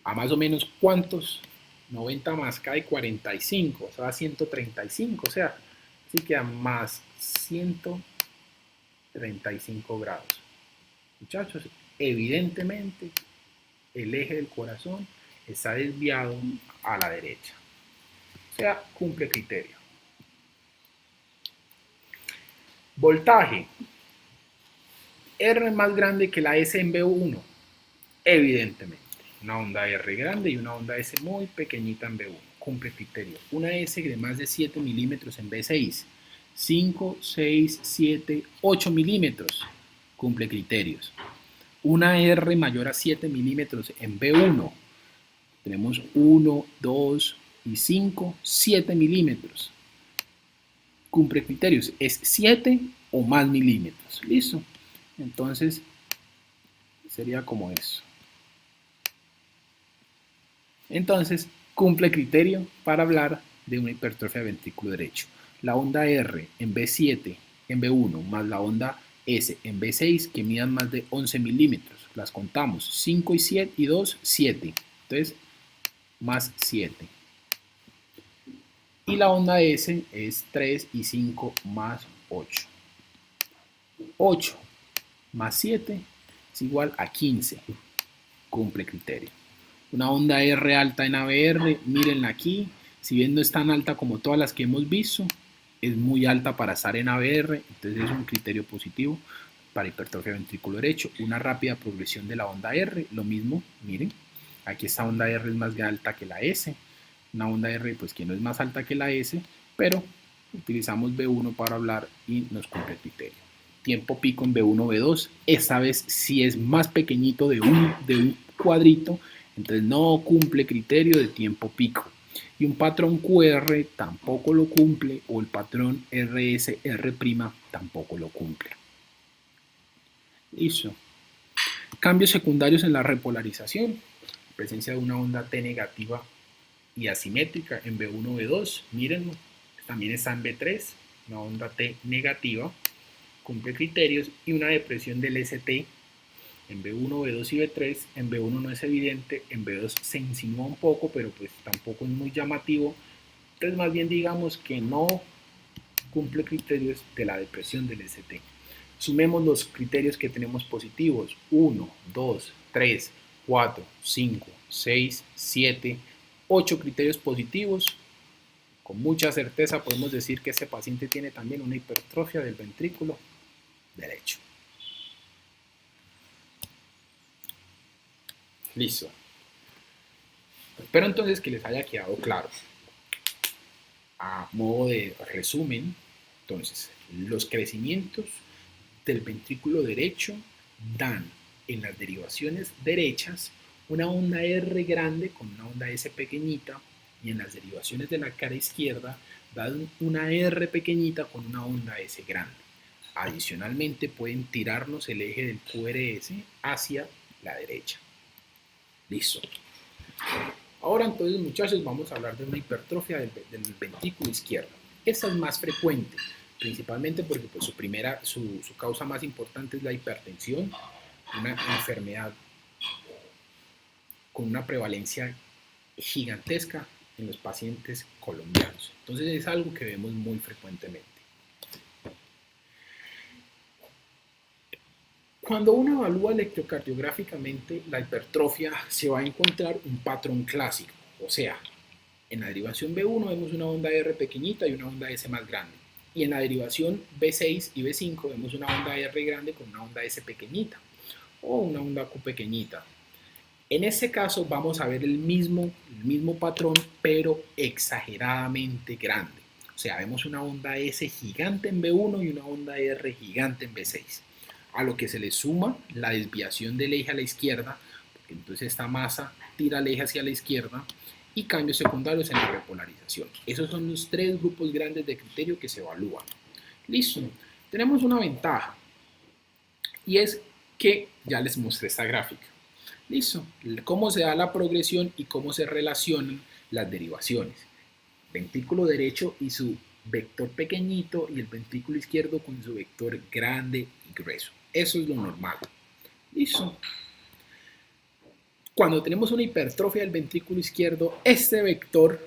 ¿A más o menos cuántos? 90 más K de 45, o sea, 135, o sea, así que a más 135 grados. Muchachos, evidentemente el eje del corazón está desviado a la derecha, o sea, cumple criterio. Voltaje. R más grande que la S en B1, evidentemente. Una onda R grande y una onda S muy pequeñita en B1, cumple criterio. Una S de más de 7 milímetros en B6, 5, 6, 7, 8 milímetros, cumple criterios. Una R mayor a 7 milímetros en B1, tenemos 1, 2 y 5, 7 milímetros, cumple criterios, es 7 o más milímetros, listo. Entonces sería como eso. Entonces cumple criterio para hablar de una hipertrofia del ventrículo derecho. La onda R en B7 en B1 más la onda S en B6 que midan más de 11 milímetros. Las contamos, 5 y 7 y 2, 7. Entonces, más 7. Y la onda S es 3 y 5 más 8. 8 más 7 es igual a 15. Cumple criterio. Una onda R alta en ABR, mírenla aquí, si bien no es tan alta como todas las que hemos visto, es muy alta para estar en ABR, entonces es un criterio positivo para hipertrofia ventrículo derecho. Una rápida progresión de la onda R, lo mismo, miren, aquí esta onda R es más alta que la S, una onda R pues que no es más alta que la S, pero utilizamos B1 para hablar y nos cumple el criterio. Tiempo pico en B1, B2, esta vez sí es más pequeñito de un cuadrito, entonces no cumple criterio de tiempo pico. Y un patrón QR tampoco lo cumple, o el patrón RSR' tampoco lo cumple. Listo. Cambios secundarios en la repolarización. Presencia de una onda T negativa y asimétrica en B1, B2. Mírenlo. También está en B3, una onda T negativa. Cumple criterios. Y una depresión del ST en B1, B2 y B3, en B1 no es evidente, en B2 se insinúa un poco, pero pues tampoco es muy llamativo, entonces más bien digamos que no cumple criterios de la depresión del ST. Sumemos los criterios que tenemos positivos, 1, 2, 3, 4, 5, 6, 7, 8 criterios positivos. Con mucha certeza podemos decir que este paciente tiene también una hipertrofia del ventrículo derecho. Listo. Espero entonces que les haya quedado claro. A modo de resumen, entonces, Los crecimientos del ventrículo derecho dan en las derivaciones derechas una onda R grande con una onda S pequeñita, y en las derivaciones de la cara izquierda dan una R pequeñita con una onda S grande. Adicionalmente pueden tirarnos el eje del QRS hacia la derecha. Listo. Ahora entonces, muchachos, vamos a hablar de una hipertrofia del ventrículo izquierdo. Esta es más frecuente, principalmente porque pues, su causa más importante es la hipertensión, una enfermedad con una prevalencia gigantesca en los pacientes colombianos. Entonces es algo que vemos muy frecuentemente. Cuando uno evalúa electrocardiográficamente la hipertrofia, se va a encontrar un patrón clásico. O sea, en la derivación B1 vemos una onda R pequeñita y una onda S más grande. Y en la derivación B6 y B5 vemos una onda R grande con una onda S pequeñita o una onda Q pequeñita. En este caso vamos a ver el mismo patrón, pero exageradamente grande. O sea, vemos una onda S gigante en B1 y una onda R gigante en B6. A lo que se le suma la desviación del eje a la izquierda, porque entonces esta masa tira el eje hacia la izquierda, y cambios secundarios en la repolarización. Esos son los tres grupos grandes de criterio que se evalúan. Listo. Tenemos una ventaja, y es que ya les mostré esta gráfica. Listo. Cómo se da la progresión y cómo se relacionan las derivaciones. Ventrículo derecho y su vector pequeñito, y el ventrículo izquierdo con su vector grande y grueso. Eso es lo normal. Listo. Cuando tenemos una hipertrofia del ventrículo izquierdo, este vector,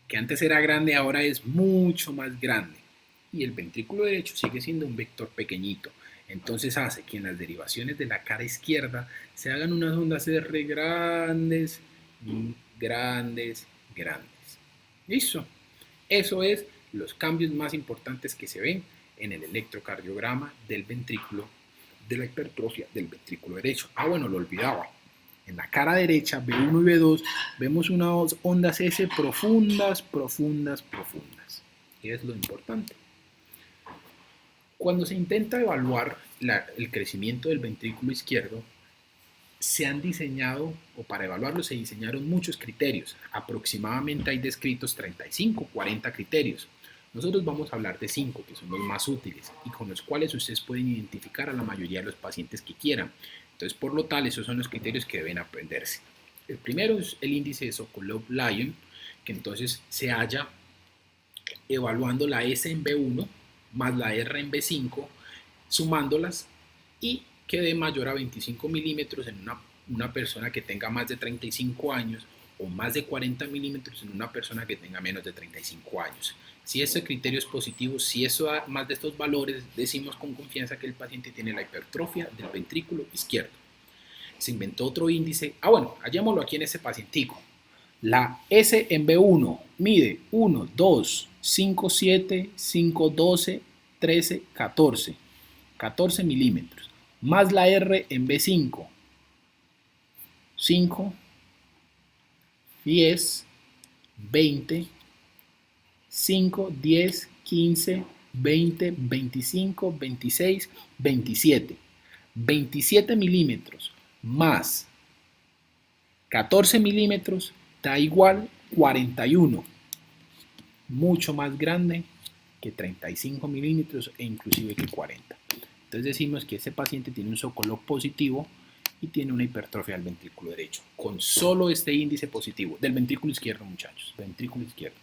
que antes era grande, ahora es mucho más grande. Y el ventrículo derecho sigue siendo un vector pequeñito. Entonces hace que en las derivaciones de la cara izquierda se hagan unas ondas R grandes, grandes, grandes. ¿Listo? Eso es los cambios más importantes que se ven en el electrocardiograma del ventrículo, de la hipertrofia del ventrículo derecho. Ah, bueno, lo olvidaba. En la cara derecha, B1 y B2, vemos unas ondas S profundas, profundas, profundas. Y es lo importante. Cuando se intenta evaluar el crecimiento del ventrículo izquierdo, se han diseñado, o para evaluarlo se diseñaron muchos criterios. Aproximadamente hay descritos 35, 40 criterios. Nosotros vamos a hablar de 5, que son los más útiles y con los cuales ustedes pueden identificar a la mayoría de los pacientes que quieran. Entonces, por lo tal, esos son los criterios que deben aprenderse. El primero es el índice de Sokolov-Lyon, que entonces se halla evaluando la S en B1 más la R en B5, sumándolas, y que dé mayor a 25 milímetros en una persona que tenga más de 35 años o más de 40 milímetros en una persona que tenga menos de 35 años. Si este criterio es positivo, si eso da más de estos valores, decimos con confianza que el paciente tiene la hipertrofia del ventrículo izquierdo. Se inventó otro índice, bueno, hallémoslo aquí en este pacientico. La S en B1 mide 1, 2, 5, 7, 5, 12, 13, 14. 14 milímetros. Más la R en B5. 5, 10, 20, 5, 10, 15, 20, 25, 26, 27. 27 milímetros más 14 milímetros da igual 41. Mucho más grande que 35 milímetros e inclusive que 40. Entonces decimos que este paciente tiene un Sokolov positivo y tiene una hipertrofia del ventrículo derecho, con solo este índice positivo, del ventrículo izquierdo, muchachos, ventrículo izquierdo.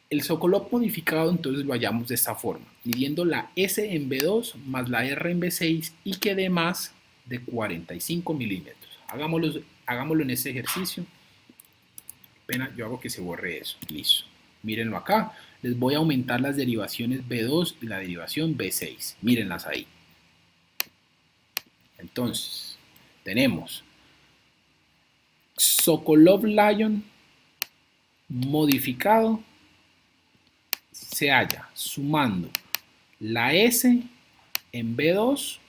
El Sokolov modificado entonces lo hallamos de esta forma, midiendo la S en B2 más la R en B6 y que dé más de 45 milímetros. Hagámoslo en este ejercicio. Pena, yo hago que se borre eso. Listo. Mírenlo acá. Les voy a aumentar las derivaciones B2 y la derivación B6. Mírenlas ahí. Entonces, tenemos Sokolov-Lyon modificado, se halla sumando la S en B2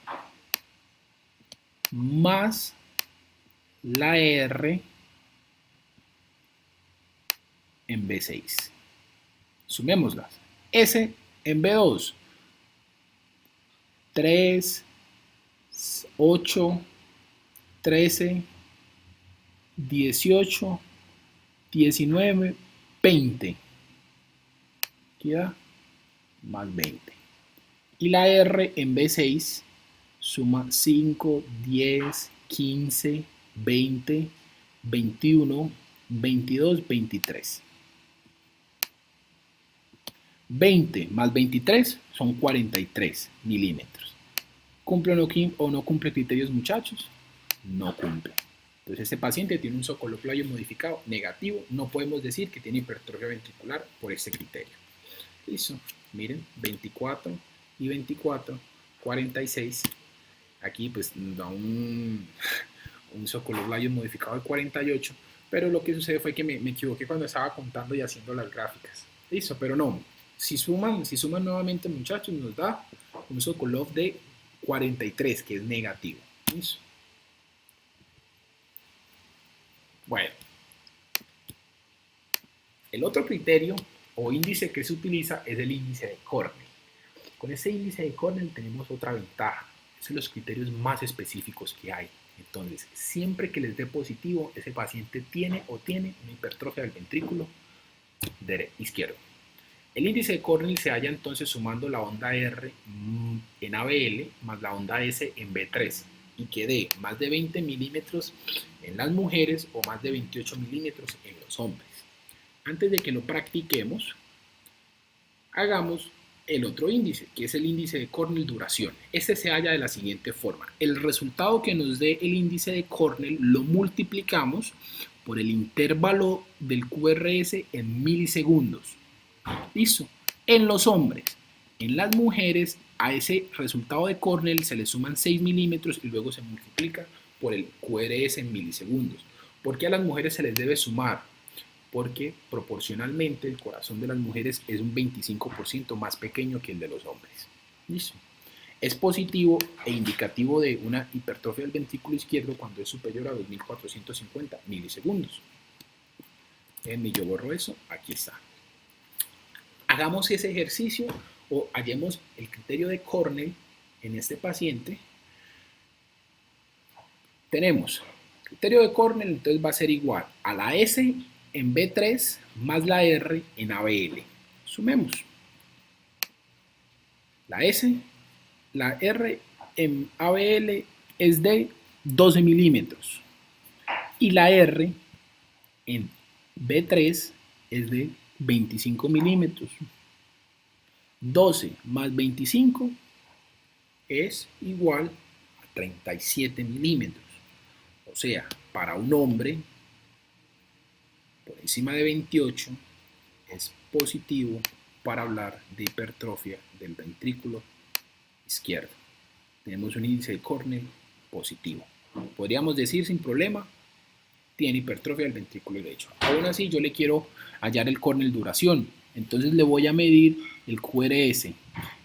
más la R en B6. Sumémoslas. S En B2, 3, 8, 13, 18, 19, 20. Queda más 20. Y la R en B6 suma 5, 10, 15, 20, 21, 22, 23. 20 más 23 son 43 milímetros. ¿Cumple o no cumple criterios, muchachos? No cumple. Entonces este paciente tiene un socoloplavio modificado negativo. No podemos decir que tiene hipertrofia ventricular por este criterio. Listo. Miren, 24 y 24, 46. Aquí pues nos da un socoloplavio modificado de 48. Pero lo que sucede fue que me equivoqué cuando estaba contando y haciendo las gráficas. Listo, pero no. Si suman nuevamente, muchachos, nos da un Sokolov de 43, que es negativo. ¿Listo? Bueno, el otro criterio o índice que se utiliza es el índice de Cornell. Con este índice de Cornell tenemos otra ventaja. Es de los criterios más específicos que hay. Entonces, siempre que les dé positivo, ese paciente tiene una hipertrofia del ventrículo izquierdo. El índice de Cornell se halla entonces sumando la onda R en ABL más la onda S en B3 y que dé más de 20 milímetros en las mujeres o más de 28 milímetros en los hombres. Antes de que lo practiquemos, hagamos el otro índice, que es el índice de Cornell duración. Este se halla de la siguiente forma. El resultado que nos dé el índice de Cornell lo multiplicamos por el intervalo del QRS en milisegundos. Listo. En los hombres. En las mujeres, a ese resultado de Cornell se le suman 6 milímetros y luego se multiplica por el QRS en milisegundos. ¿Por qué a las mujeres se les debe sumar? Porque proporcionalmente el corazón de las mujeres es un 25% más pequeño que el de los hombres. Listo. Es positivo e indicativo de una hipertrofia del ventrículo izquierdo cuando es superior a 2450 milisegundos. Yo borro eso, aquí está. Hagamos ese ejercicio o hallemos el criterio de Cornell en este paciente. Tenemos criterio de Cornell, entonces va a ser igual a la S en B3 más la R en ABL. Sumemos. La S, la R en ABL es de 12 milímetros y la R en B3 es de 25 milímetros. 12 más 25 es igual a 37 milímetros. O sea, para un hombre por encima de 28 es positivo para hablar de hipertrofia del ventrículo izquierdo. Tenemos un índice de Cornell positivo. Podríamos decir sin problema, tiene hipertrofia del ventrículo derecho. Aún así, yo le quiero hallar el Cornell duración. Entonces le voy a medir el QRS,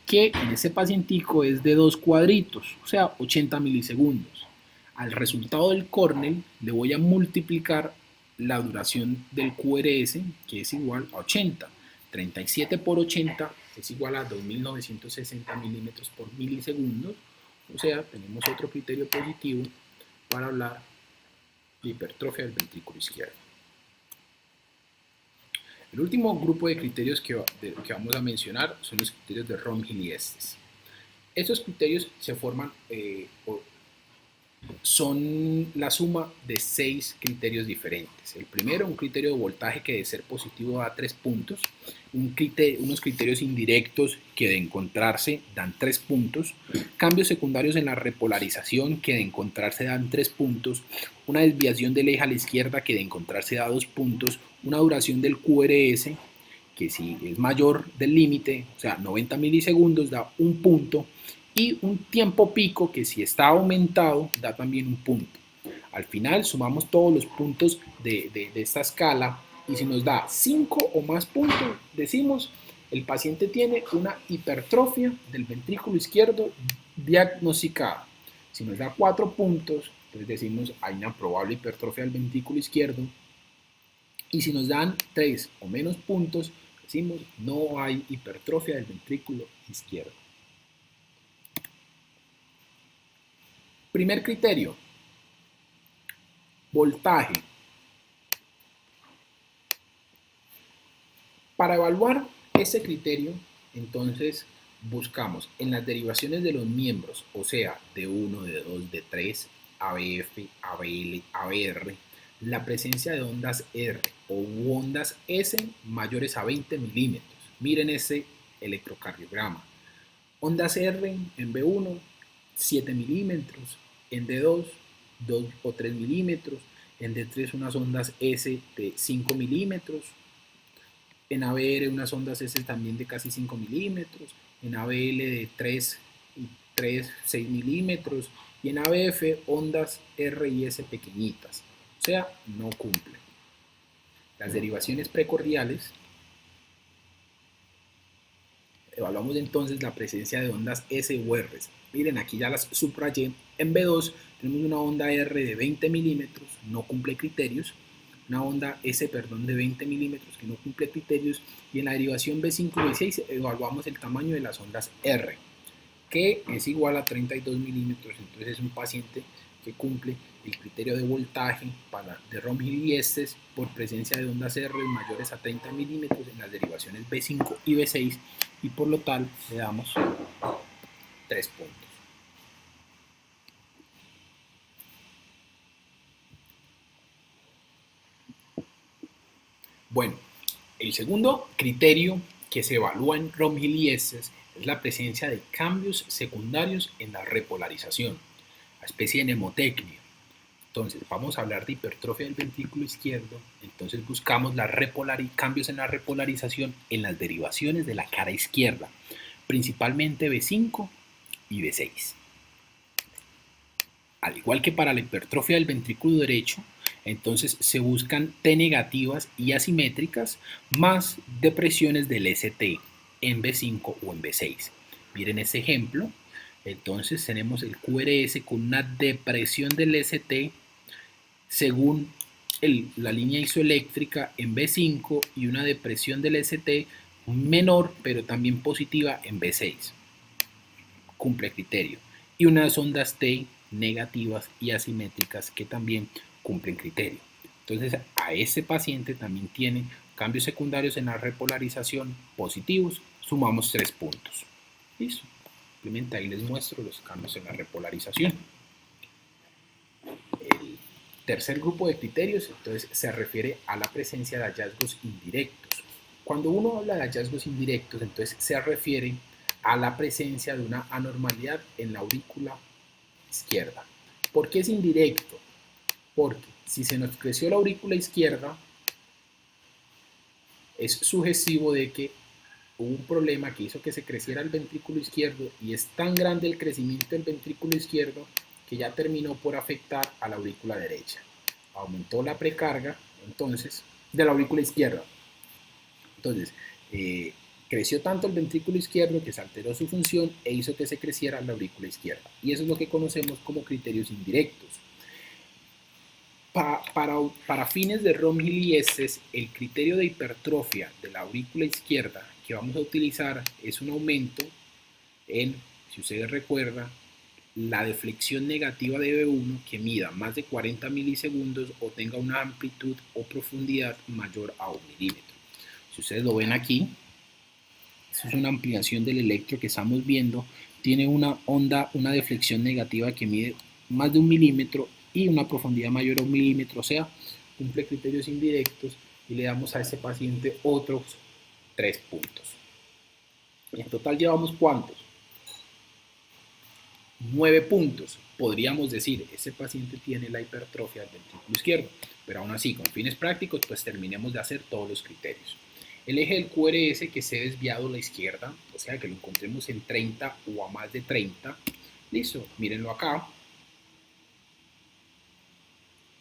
que en ese pacientico es de 2 cuadritos, o sea, 80 milisegundos. Al resultado del Cornell le voy a multiplicar la duración del QRS, que es igual a 80. 37 por 80 es igual a 2960 milímetros por milisegundos. O sea, tenemos otro criterio positivo para hablar de hipertrofia del ventrículo izquierdo. El último grupo de criterios que vamos a mencionar son los criterios de Romhill y Estes. Estos criterios se forman son la suma de 6 criterios diferentes. El primero, un criterio de voltaje que de ser positivo da 3 puntos, unos criterios indirectos que de encontrarse dan 3 puntos, cambios secundarios en la repolarización que de encontrarse dan 3 puntos, una desviación del eje a la izquierda que de encontrarse da 2 puntos, una duración del QRS que si es mayor del límite, o sea 90 milisegundos, da 1 punto, y un tiempo pico que si está aumentado da también 1 punto. Al final sumamos todos los puntos de esta escala y si nos da 5 o más puntos, decimos el paciente tiene una hipertrofia del ventrículo izquierdo diagnosticada. Si nos da 4 puntos, entonces decimos hay una probable hipertrofia del ventrículo izquierdo. Y si nos dan 3 o menos puntos, Decimos, no hay hipertrofia del ventrículo izquierdo. Primer criterio, voltaje. Para evaluar ese criterio, entonces buscamos en las derivaciones de los miembros, o sea, D1, D2, D3, ABF, ABL, ABR, la presencia de ondas R o ondas S mayores a 20 milímetros. Miren ese electrocardiograma. Ondas R en B1, 7 milímetros, en D2, 2 o 3 milímetros, en D3 unas ondas S de 5 milímetros, en ABR unas ondas S también de casi 5 milímetros, en ABL de 6 milímetros y en ABF ondas R y S pequeñitas, o sea, no cumplen. Las derivaciones precordiales, evaluamos entonces la presencia de ondas S o R. Miren, aquí ya las subrayé. En B2 tenemos una onda R de 20 milímetros, no cumple criterios, una onda S, perdón, de 20 milímetros que no cumple criterios, y en la derivación B5 y B6 evaluamos el tamaño de las ondas R, que es igual a 32 milímetros, entonces es un paciente que cumple el criterio de voltaje de Romhill y Estes por presencia de ondas R mayores a 30 milímetros en las derivaciones B5 y B6, y por lo tal le damos 3 puntos. Bueno, el segundo criterio que se evalúa en Romhill y Estes es la presencia de cambios secundarios en la repolarización, la especie de mnemotecnia. Entonces, vamos a hablar de hipertrofia del ventrículo izquierdo, entonces buscamos cambios en la repolarización en las derivaciones de la cara izquierda, principalmente B5 y B6. Al igual que para la hipertrofia del ventrículo derecho, entonces se buscan T negativas y asimétricas más depresiones del ST en B5 o en B6. Miren este ejemplo. Entonces tenemos el QRS con una depresión del ST según la línea isoeléctrica en B5 y una depresión del ST menor pero también positiva en B6. Cumple criterio. Y unas ondas T negativas y asimétricas que también cumplen criterio. Entonces a este paciente también tiene cambios secundarios en la repolarización positivos, sumamos 3 puntos. Listo. Simplemente ahí les muestro los cambios en la repolarización. El tercer grupo de criterios entonces se refiere a la presencia de hallazgos indirectos. Cuando uno habla de hallazgos indirectos, entonces se refiere a la presencia de una anormalidad en la aurícula izquierda. ¿Por qué es indirecto? Porque si se nos creció la aurícula izquierda, es sugestivo de que hubo un problema que hizo que se creciera el ventrículo izquierdo y es tan grande el crecimiento del ventrículo izquierdo que ya terminó por afectar a la aurícula derecha. Aumentó la precarga, entonces, de la aurícula izquierda. Entonces, creció tanto el ventrículo izquierdo que se alteró su función e hizo que se creciera la aurícula izquierda. Y eso es lo que conocemos como criterios indirectos. Para fines de Romhill y Estes, el criterio de hipertrofia de la aurícula izquierda que vamos a utilizar es un aumento en, si ustedes recuerdan, la deflexión negativa de B1 que mida más de 40 milisegundos o tenga una amplitud o profundidad mayor a 1 milímetro. Si ustedes lo ven aquí, esta es una ampliación del electro que estamos viendo, tiene una deflexión negativa que mide más de 1 milímetro y una profundidad mayor a 1 milímetro, o sea, cumple criterios indirectos, y le damos a este paciente otros 3 puntos. Y en total llevamos ¿cuántos? 9 puntos. Podríamos decir, este paciente tiene la hipertrofia del ventrículo izquierdo, pero aún así, con fines prácticos, pues terminemos de hacer todos los criterios. El eje del QRS que esté desviado a la izquierda, o sea, que lo encontremos en 30 o a más de 30. Listo, mírenlo acá.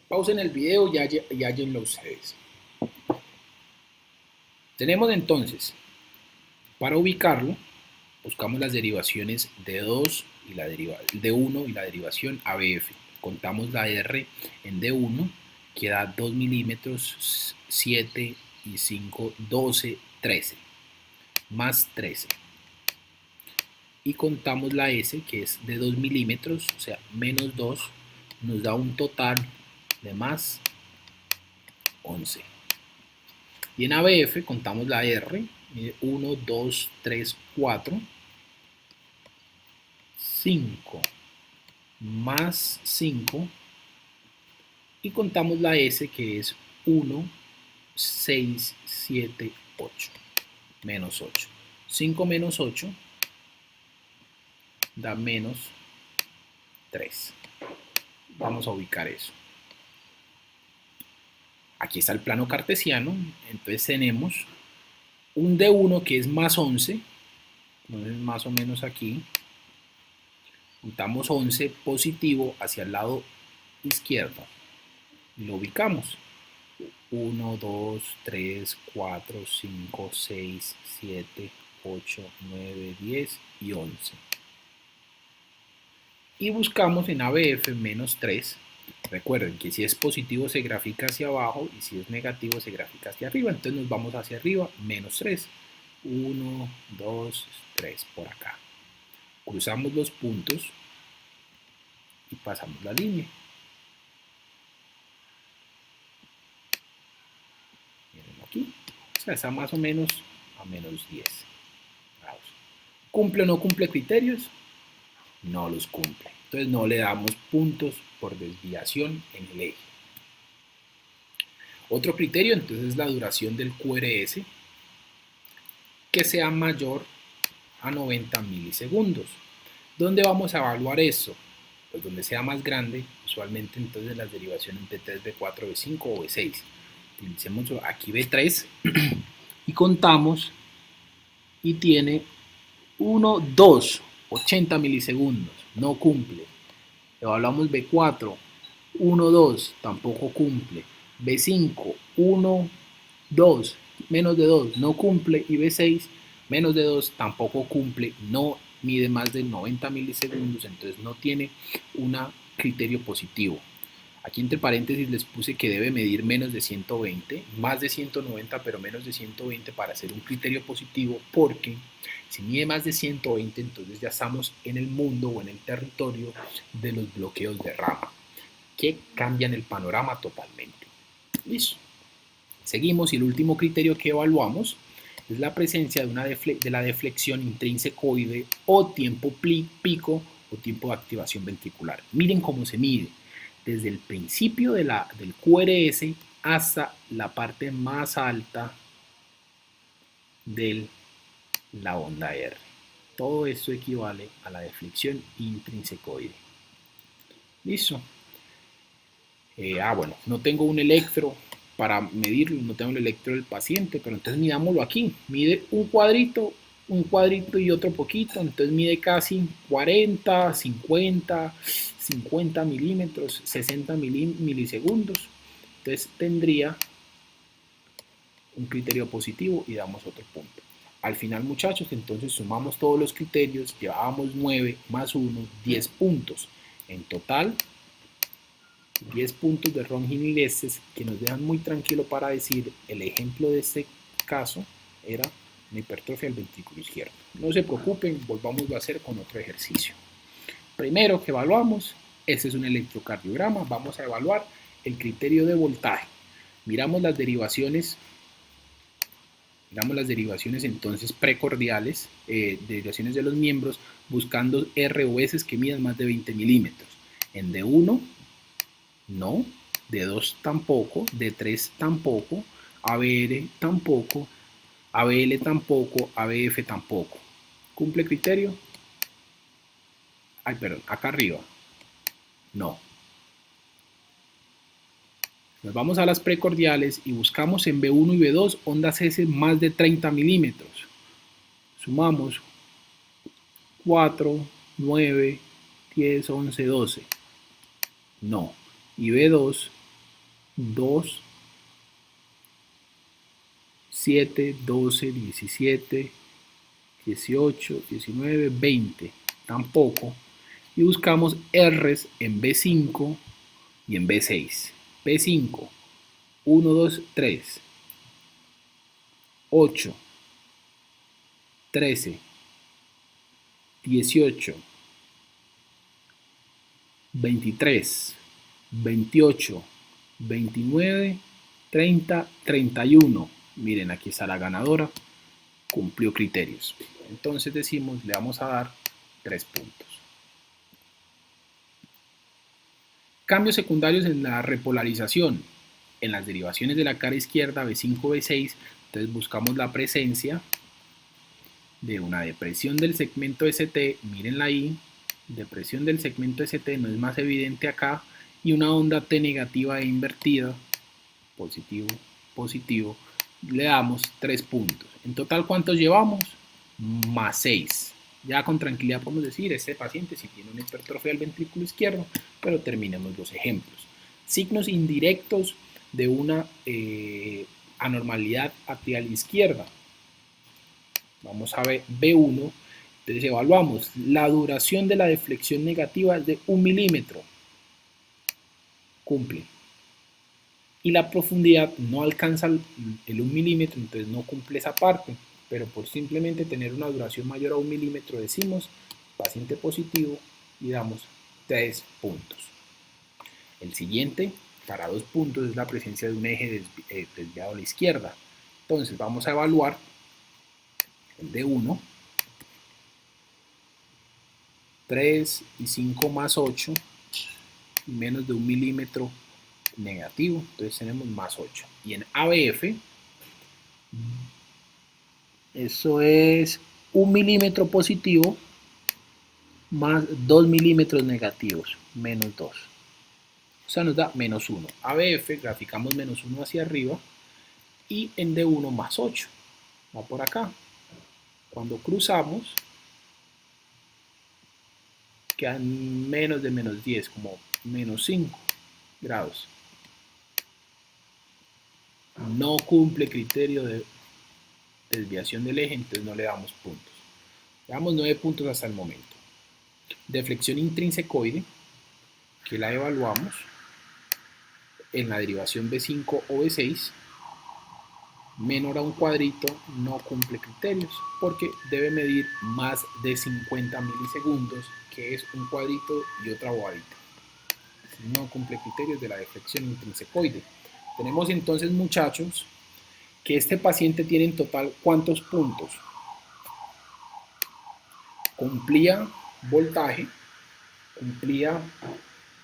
Pausen el video y hállenlo ustedes. Tenemos entonces, para ubicarlo, buscamos las derivaciones D2 y D1 y la derivación ABF. Contamos la R en D1, que da 2 milímetros, 7 y 5, 12, 13 más 13. Y contamos la S, que es de 2 milímetros, o sea, menos 2, nos da un total de más 11. Y en ABF contamos la R, 1, 2, 3, 4, 5 más 5, y contamos la S, que es 1, 6, 7, 8, menos 8. 5 menos 8 da menos 3. Vamos a ubicar eso. Aquí está el plano cartesiano, entonces tenemos un D1 que es más 11, entonces más o menos aquí, juntamos 11 positivo hacia el lado izquierdo y lo ubicamos. 1, 2, 3, 4, 5, 6, 7, 8, 9, 10 y 11. Y buscamos en ABF menos 3. Recuerden que si es positivo se grafica hacia abajo y si es negativo se grafica hacia arriba. Entonces nos vamos hacia arriba, menos 3. 1, 2, 3 por acá. Cruzamos los puntos y pasamos la línea. Miren aquí. O sea, está más o menos a menos 10 grados. ¿Cumple o no cumple criterios? No los cumple. Entonces no le damos puntos por desviación en el eje. Otro criterio entonces es la duración del QRS, que sea mayor a 90 milisegundos. ¿Dónde vamos a evaluar eso? Pues donde sea más grande, usualmente entonces las derivaciones B3, B4, B5 o B6. Utilicemos aquí B3 y contamos y tiene 1, 2, 80 milisegundos, no cumple. Evaluamos B4, 1, 2, tampoco cumple. B5, 1, 2, menos de 2, no cumple. Y B6, menos de 2, tampoco cumple, no mide más de 90 milisegundos, entonces no tiene un criterio positivo. Aquí entre paréntesis les puse que debe medir menos de 120, más de 190, pero menos de 120 para hacer un criterio positivo, porque si mide más de 120, entonces ya estamos en el mundo o en el territorio de los bloqueos de rama, que cambian el panorama totalmente. Listo. Seguimos y el último criterio que evaluamos es la presencia de la deflexión intrínsecoide o tiempo pico o tiempo de activación ventricular. Miren cómo se mide. Desde el principio del QRS hasta la parte más alta de la onda R. Todo esto equivale a la deflexión intrínsecoide. Listo. Bueno, no tengo un electro para medirlo, no tengo el electro del paciente, pero entonces midámoslo aquí. Mide un cuadrito y otro poquito, entonces mide casi 40, 50, 50 milímetros, 60 milisegundos. Entonces tendría un criterio positivo y damos otro punto. Al final, muchachos, entonces sumamos todos los criterios, llevábamos 9 más 1, 10 puntos. En total, 10 puntos de Ronchi-Mireses que nos dejan muy tranquilo para decir el ejemplo de este caso era una hipertrofia del ventrículo izquierdo. No se preocupen, volvamos a hacer con otro ejercicio. Primero que evaluamos, este es un electrocardiograma, vamos a evaluar el criterio de voltaje. Miramos las derivaciones entonces precordiales, derivaciones de los miembros, buscando ROS que midan más de 20 milímetros. En D1 no, D2 tampoco, D3 tampoco, ABR tampoco, ABL tampoco, ABF tampoco. ¿Cumple criterio? Ay, perdón, acá arriba. No. Nos vamos a las precordiales y buscamos en B1 y B2 ondas S más de 30 milímetros. Sumamos 4, 9, 10, 11, 12. No. Y B2, 2, 7, 12, 17, 18, 19, 20. Tampoco. Y buscamos R's en B5 y en B6. B5, 1, 2, 3, 8, 13, 18, 23, 28, 29, 30, 31. Miren, aquí está la ganadora, cumplió criterios. Entonces decimos, le vamos a dar 3 puntos. Cambios secundarios en la repolarización. En las derivaciones de la cara izquierda, B5, B6, entonces buscamos la presencia de una depresión del segmento ST, mírenla ahí, depresión del segmento ST no es más evidente acá, y una onda T negativa e invertida, positivo, positivo, le damos 3 puntos. En total, ¿cuántos llevamos? Más 6. Ya con tranquilidad podemos decir, este paciente sí tiene una hipertrofia del ventrículo izquierdo, pero terminemos los ejemplos. Signos indirectos de una anormalidad atrial izquierda. Vamos a ver B1, entonces evaluamos la duración de la deflexión negativa es de 1 milímetro, cumple. Y la profundidad no alcanza el 1 milímetro, entonces no cumple esa parte, pero por simplemente tener una duración mayor a 1 milímetro decimos paciente positivo y damos 3 puntos. El siguiente, para 2 puntos, es la presencia de un eje desviado a la izquierda. Entonces vamos a evaluar el de 1, 3 y 5 más 8, y menos de 1 milímetro negativo, entonces tenemos más 8. Y en ABF, eso es 1 milímetro positivo más 2 milímetros negativos, menos 2. O sea, nos da menos 1. ABF, graficamos menos 1 hacia arriba, y en D1 más 8. Va por acá. Cuando cruzamos, quedan menos de menos 10, como menos 5 grados. No cumple criterio de desviación del eje, entonces no le damos puntos. Le damos 9 puntos hasta el momento. Deflexión intrínsecoide, que la evaluamos en la derivación B5 o B6, menor a un cuadrito, no cumple criterios, porque debe medir más de 50 milisegundos, que es un cuadrito y otra bobadita. No cumple criterios de la deflexión intrínsecoide. Tenemos entonces, muchachos, que este paciente tiene en total ¿cuántos puntos? Cumplía voltaje, cumplía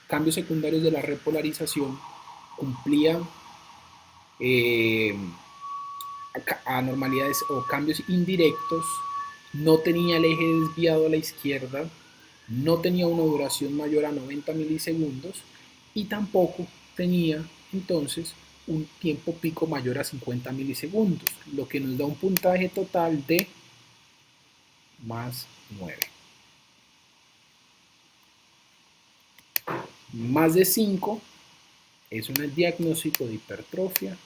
cambios secundarios de la repolarización, cumplía anormalidades o cambios indirectos, no tenía el eje desviado a la izquierda, no tenía una duración mayor a 90 milisegundos y tampoco tenía entonces un tiempo pico mayor a 50 milisegundos, lo que nos da un puntaje total de más 9. Más de 5 es un diagnóstico de hipertrofia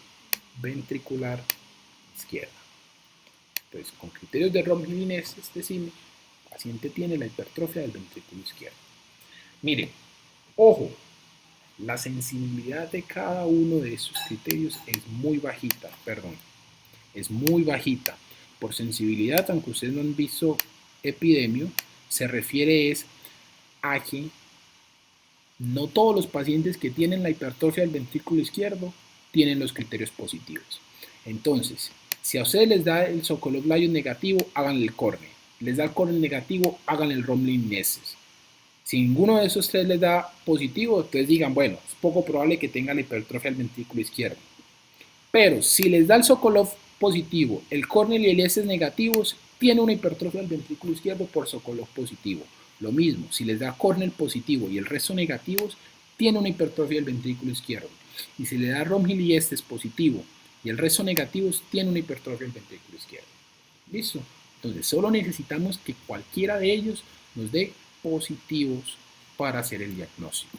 ventricular izquierda. Entonces, con criterios de Rommelin-Estes decimos, el paciente tiene la hipertrofia del ventrículo izquierdo. Miren, ojo, la sensibilidad de cada uno de esos criterios es muy bajita, es muy bajita. Por sensibilidad, aunque ustedes no han visto epidemio, se refiere es a que no todos los pacientes que tienen la hipertrofia del ventrículo izquierdo tienen los criterios positivos. Entonces, si a ustedes les da el Sokolov-Lyon negativo, háganle el Cornell. Les da el Cornell negativo, háganle el Rommelin-Estes. Si ninguno de esos tres les da positivo, entonces digan, bueno, es poco probable que tenga la hipertrofia del ventrículo izquierdo. Pero si les da el Sokolov positivo, el Cornell y el Estes negativos, tiene una hipertrofia del ventrículo izquierdo por Sokolov positivo. Lo mismo, si les da Cornell positivo y el resto negativos, tiene una hipertrofia del ventrículo izquierdo. Y si le da Romhill y Estes positivo y el resto negativos, tiene una hipertrofia del ventrículo izquierdo. ¿Listo? Entonces solo necesitamos que cualquiera de ellos nos dé positivos para hacer el diagnóstico.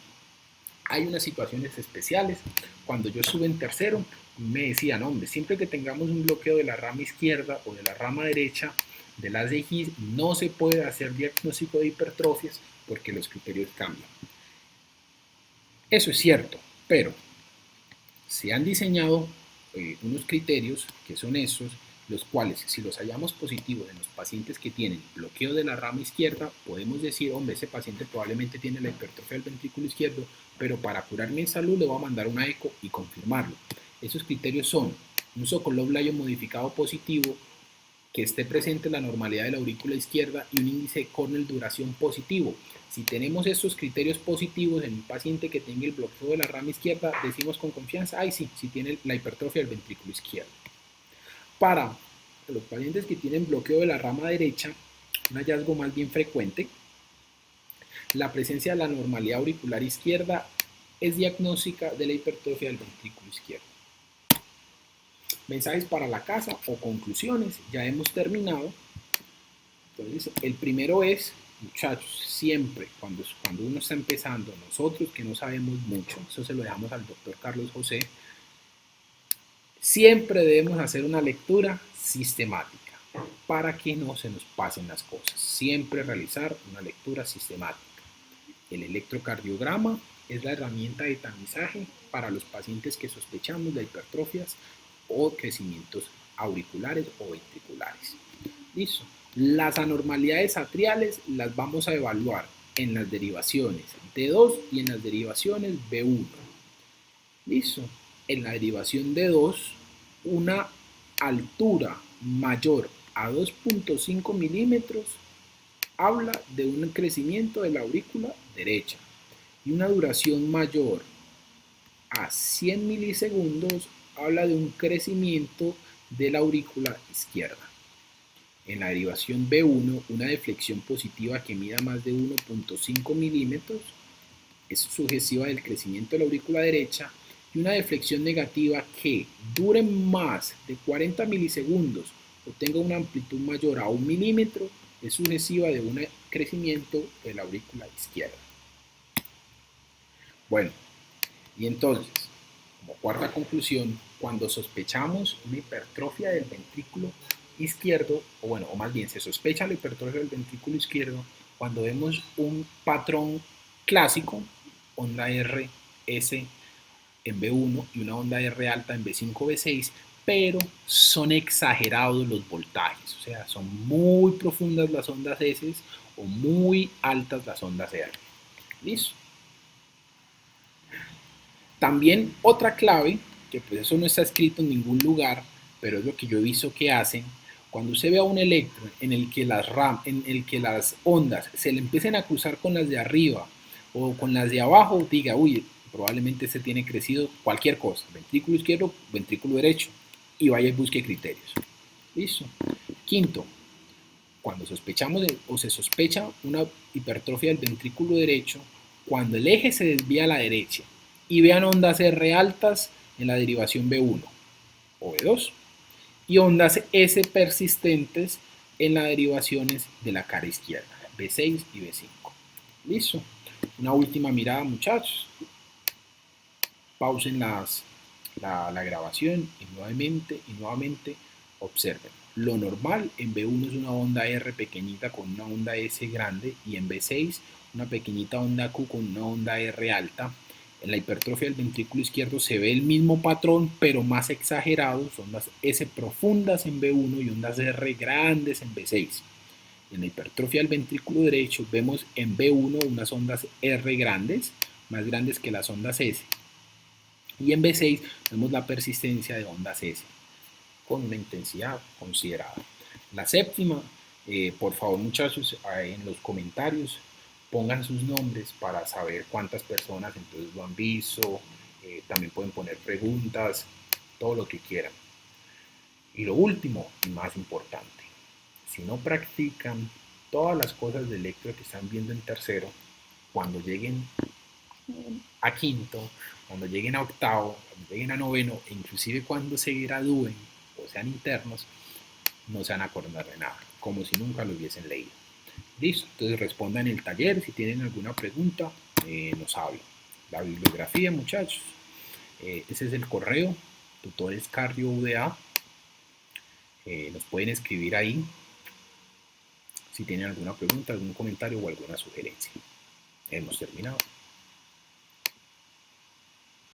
Hay unas situaciones especiales. Cuando yo estuve en tercero, me decían, hombre, siempre que tengamos un bloqueo de la rama izquierda o de la rama derecha de las de His, no se puede hacer diagnóstico de hipertrofias porque los criterios cambian. Eso es cierto, pero se han diseñado unos criterios que son esos, los cuales, si los hallamos positivos en los pacientes que tienen bloqueo de la rama izquierda, podemos decir, hombre, ese paciente probablemente tiene la hipertrofia del ventrículo izquierdo, pero para curarme en salud le voy a mandar una eco y confirmarlo. Esos criterios son un Sokolov-Lyon modificado positivo, que esté presente la normalidad de la aurícula izquierda y un índice de Cornell duración positivo. Si tenemos estos criterios positivos en un paciente que tenga el bloqueo de la rama izquierda, decimos con confianza, ay sí, sí tiene la hipertrofia del ventrículo izquierdo. Para los pacientes que tienen bloqueo de la rama derecha, un hallazgo más bien frecuente, la presencia de la normalidad auricular izquierda es diagnóstica de la hipertrofia del ventrículo izquierdo. Mensajes para la casa o conclusiones, ya hemos terminado. Entonces, el primero es, muchachos, siempre cuando uno está empezando, nosotros que no sabemos mucho, eso se lo dejamos al doctor Carlos José, siempre debemos hacer una lectura sistemática para que no se nos pasen las cosas. Siempre realizar una lectura sistemática. El electrocardiograma es la herramienta de tamizaje para los pacientes que sospechamos de hipertrofias o crecimientos auriculares o ventriculares. Listo. Las anormalidades atriales las vamos a evaluar en las derivaciones D2 y en las derivaciones B1. Listo. En la derivación D2, una altura mayor a 2.5 milímetros habla de un crecimiento de la aurícula derecha y una duración mayor a 100 milisegundos habla de un crecimiento de la aurícula izquierda. En la derivación B1, una deflexión positiva que mida más de 1.5 milímetros es sugestiva del crecimiento de la aurícula derecha, y una deflexión negativa que dure más de 40 milisegundos o tenga una amplitud mayor a 1 milímetro es sugestiva de un crecimiento de la aurícula izquierda. Bueno, y entonces, como cuarta conclusión, cuando sospechamos una hipertrofia del ventrículo izquierdo, o más bien se sospecha la hipertrofia del ventrículo izquierdo, cuando vemos un patrón clásico, onda RS en B1 y una onda R alta en B5, B6, pero son exagerados los voltajes, o sea, son muy profundas las ondas S o muy altas las ondas R. ¿Listo? También otra clave, que pues eso no está escrito en ningún lugar, pero es lo que yo he visto que hacen, cuando usted ve a un electro en el que las ondas se le empiecen a cruzar con las de arriba o con las de abajo, diga, uy, probablemente este tiene crecido cualquier cosa, ventrículo izquierdo, ventrículo derecho, y vaya y busque criterios. Listo. Quinto, cuando sospechamos o se sospecha una hipertrofia del ventrículo derecho, cuando el eje se desvía a la derecha y vean ondas R altas en la derivación B1 o B2 y ondas S persistentes en las derivaciones de la cara izquierda, B6 y B5. Listo. Una última mirada, muchachos. Pausen la grabación y nuevamente observen. Lo normal en B1 es una onda R pequeñita con una onda S grande y en B6 una pequeñita onda Q con una onda R alta. En la hipertrofia del ventrículo izquierdo se ve el mismo patrón pero más exagerado, son ondas S profundas en B1 y ondas R grandes en B6. En la hipertrofia del ventrículo derecho vemos en B1 unas ondas R grandes, más grandes que las ondas S. Y en B6 vemos la persistencia de ondas S con una intensidad considerada. La séptima, por favor muchachos, en los comentarios pongan sus nombres para saber cuántas personas entonces lo han visto, también pueden poner preguntas, todo lo que quieran. Y lo último y más importante, si no practican todas las cosas de electro que están viendo en tercero, cuando lleguen a quinto, cuando lleguen a octavo, cuando lleguen a noveno, e inclusive cuando se gradúen o sean internos, no se van a acordar de nada, como si nunca lo hubiesen leído. Listo, entonces respondan en el taller, si tienen alguna pregunta, nos hablan. La bibliografía, muchachos, ese es el correo, tutores cardio UDA, nos pueden escribir ahí si tienen alguna pregunta, algún comentario o alguna sugerencia. Hemos terminado.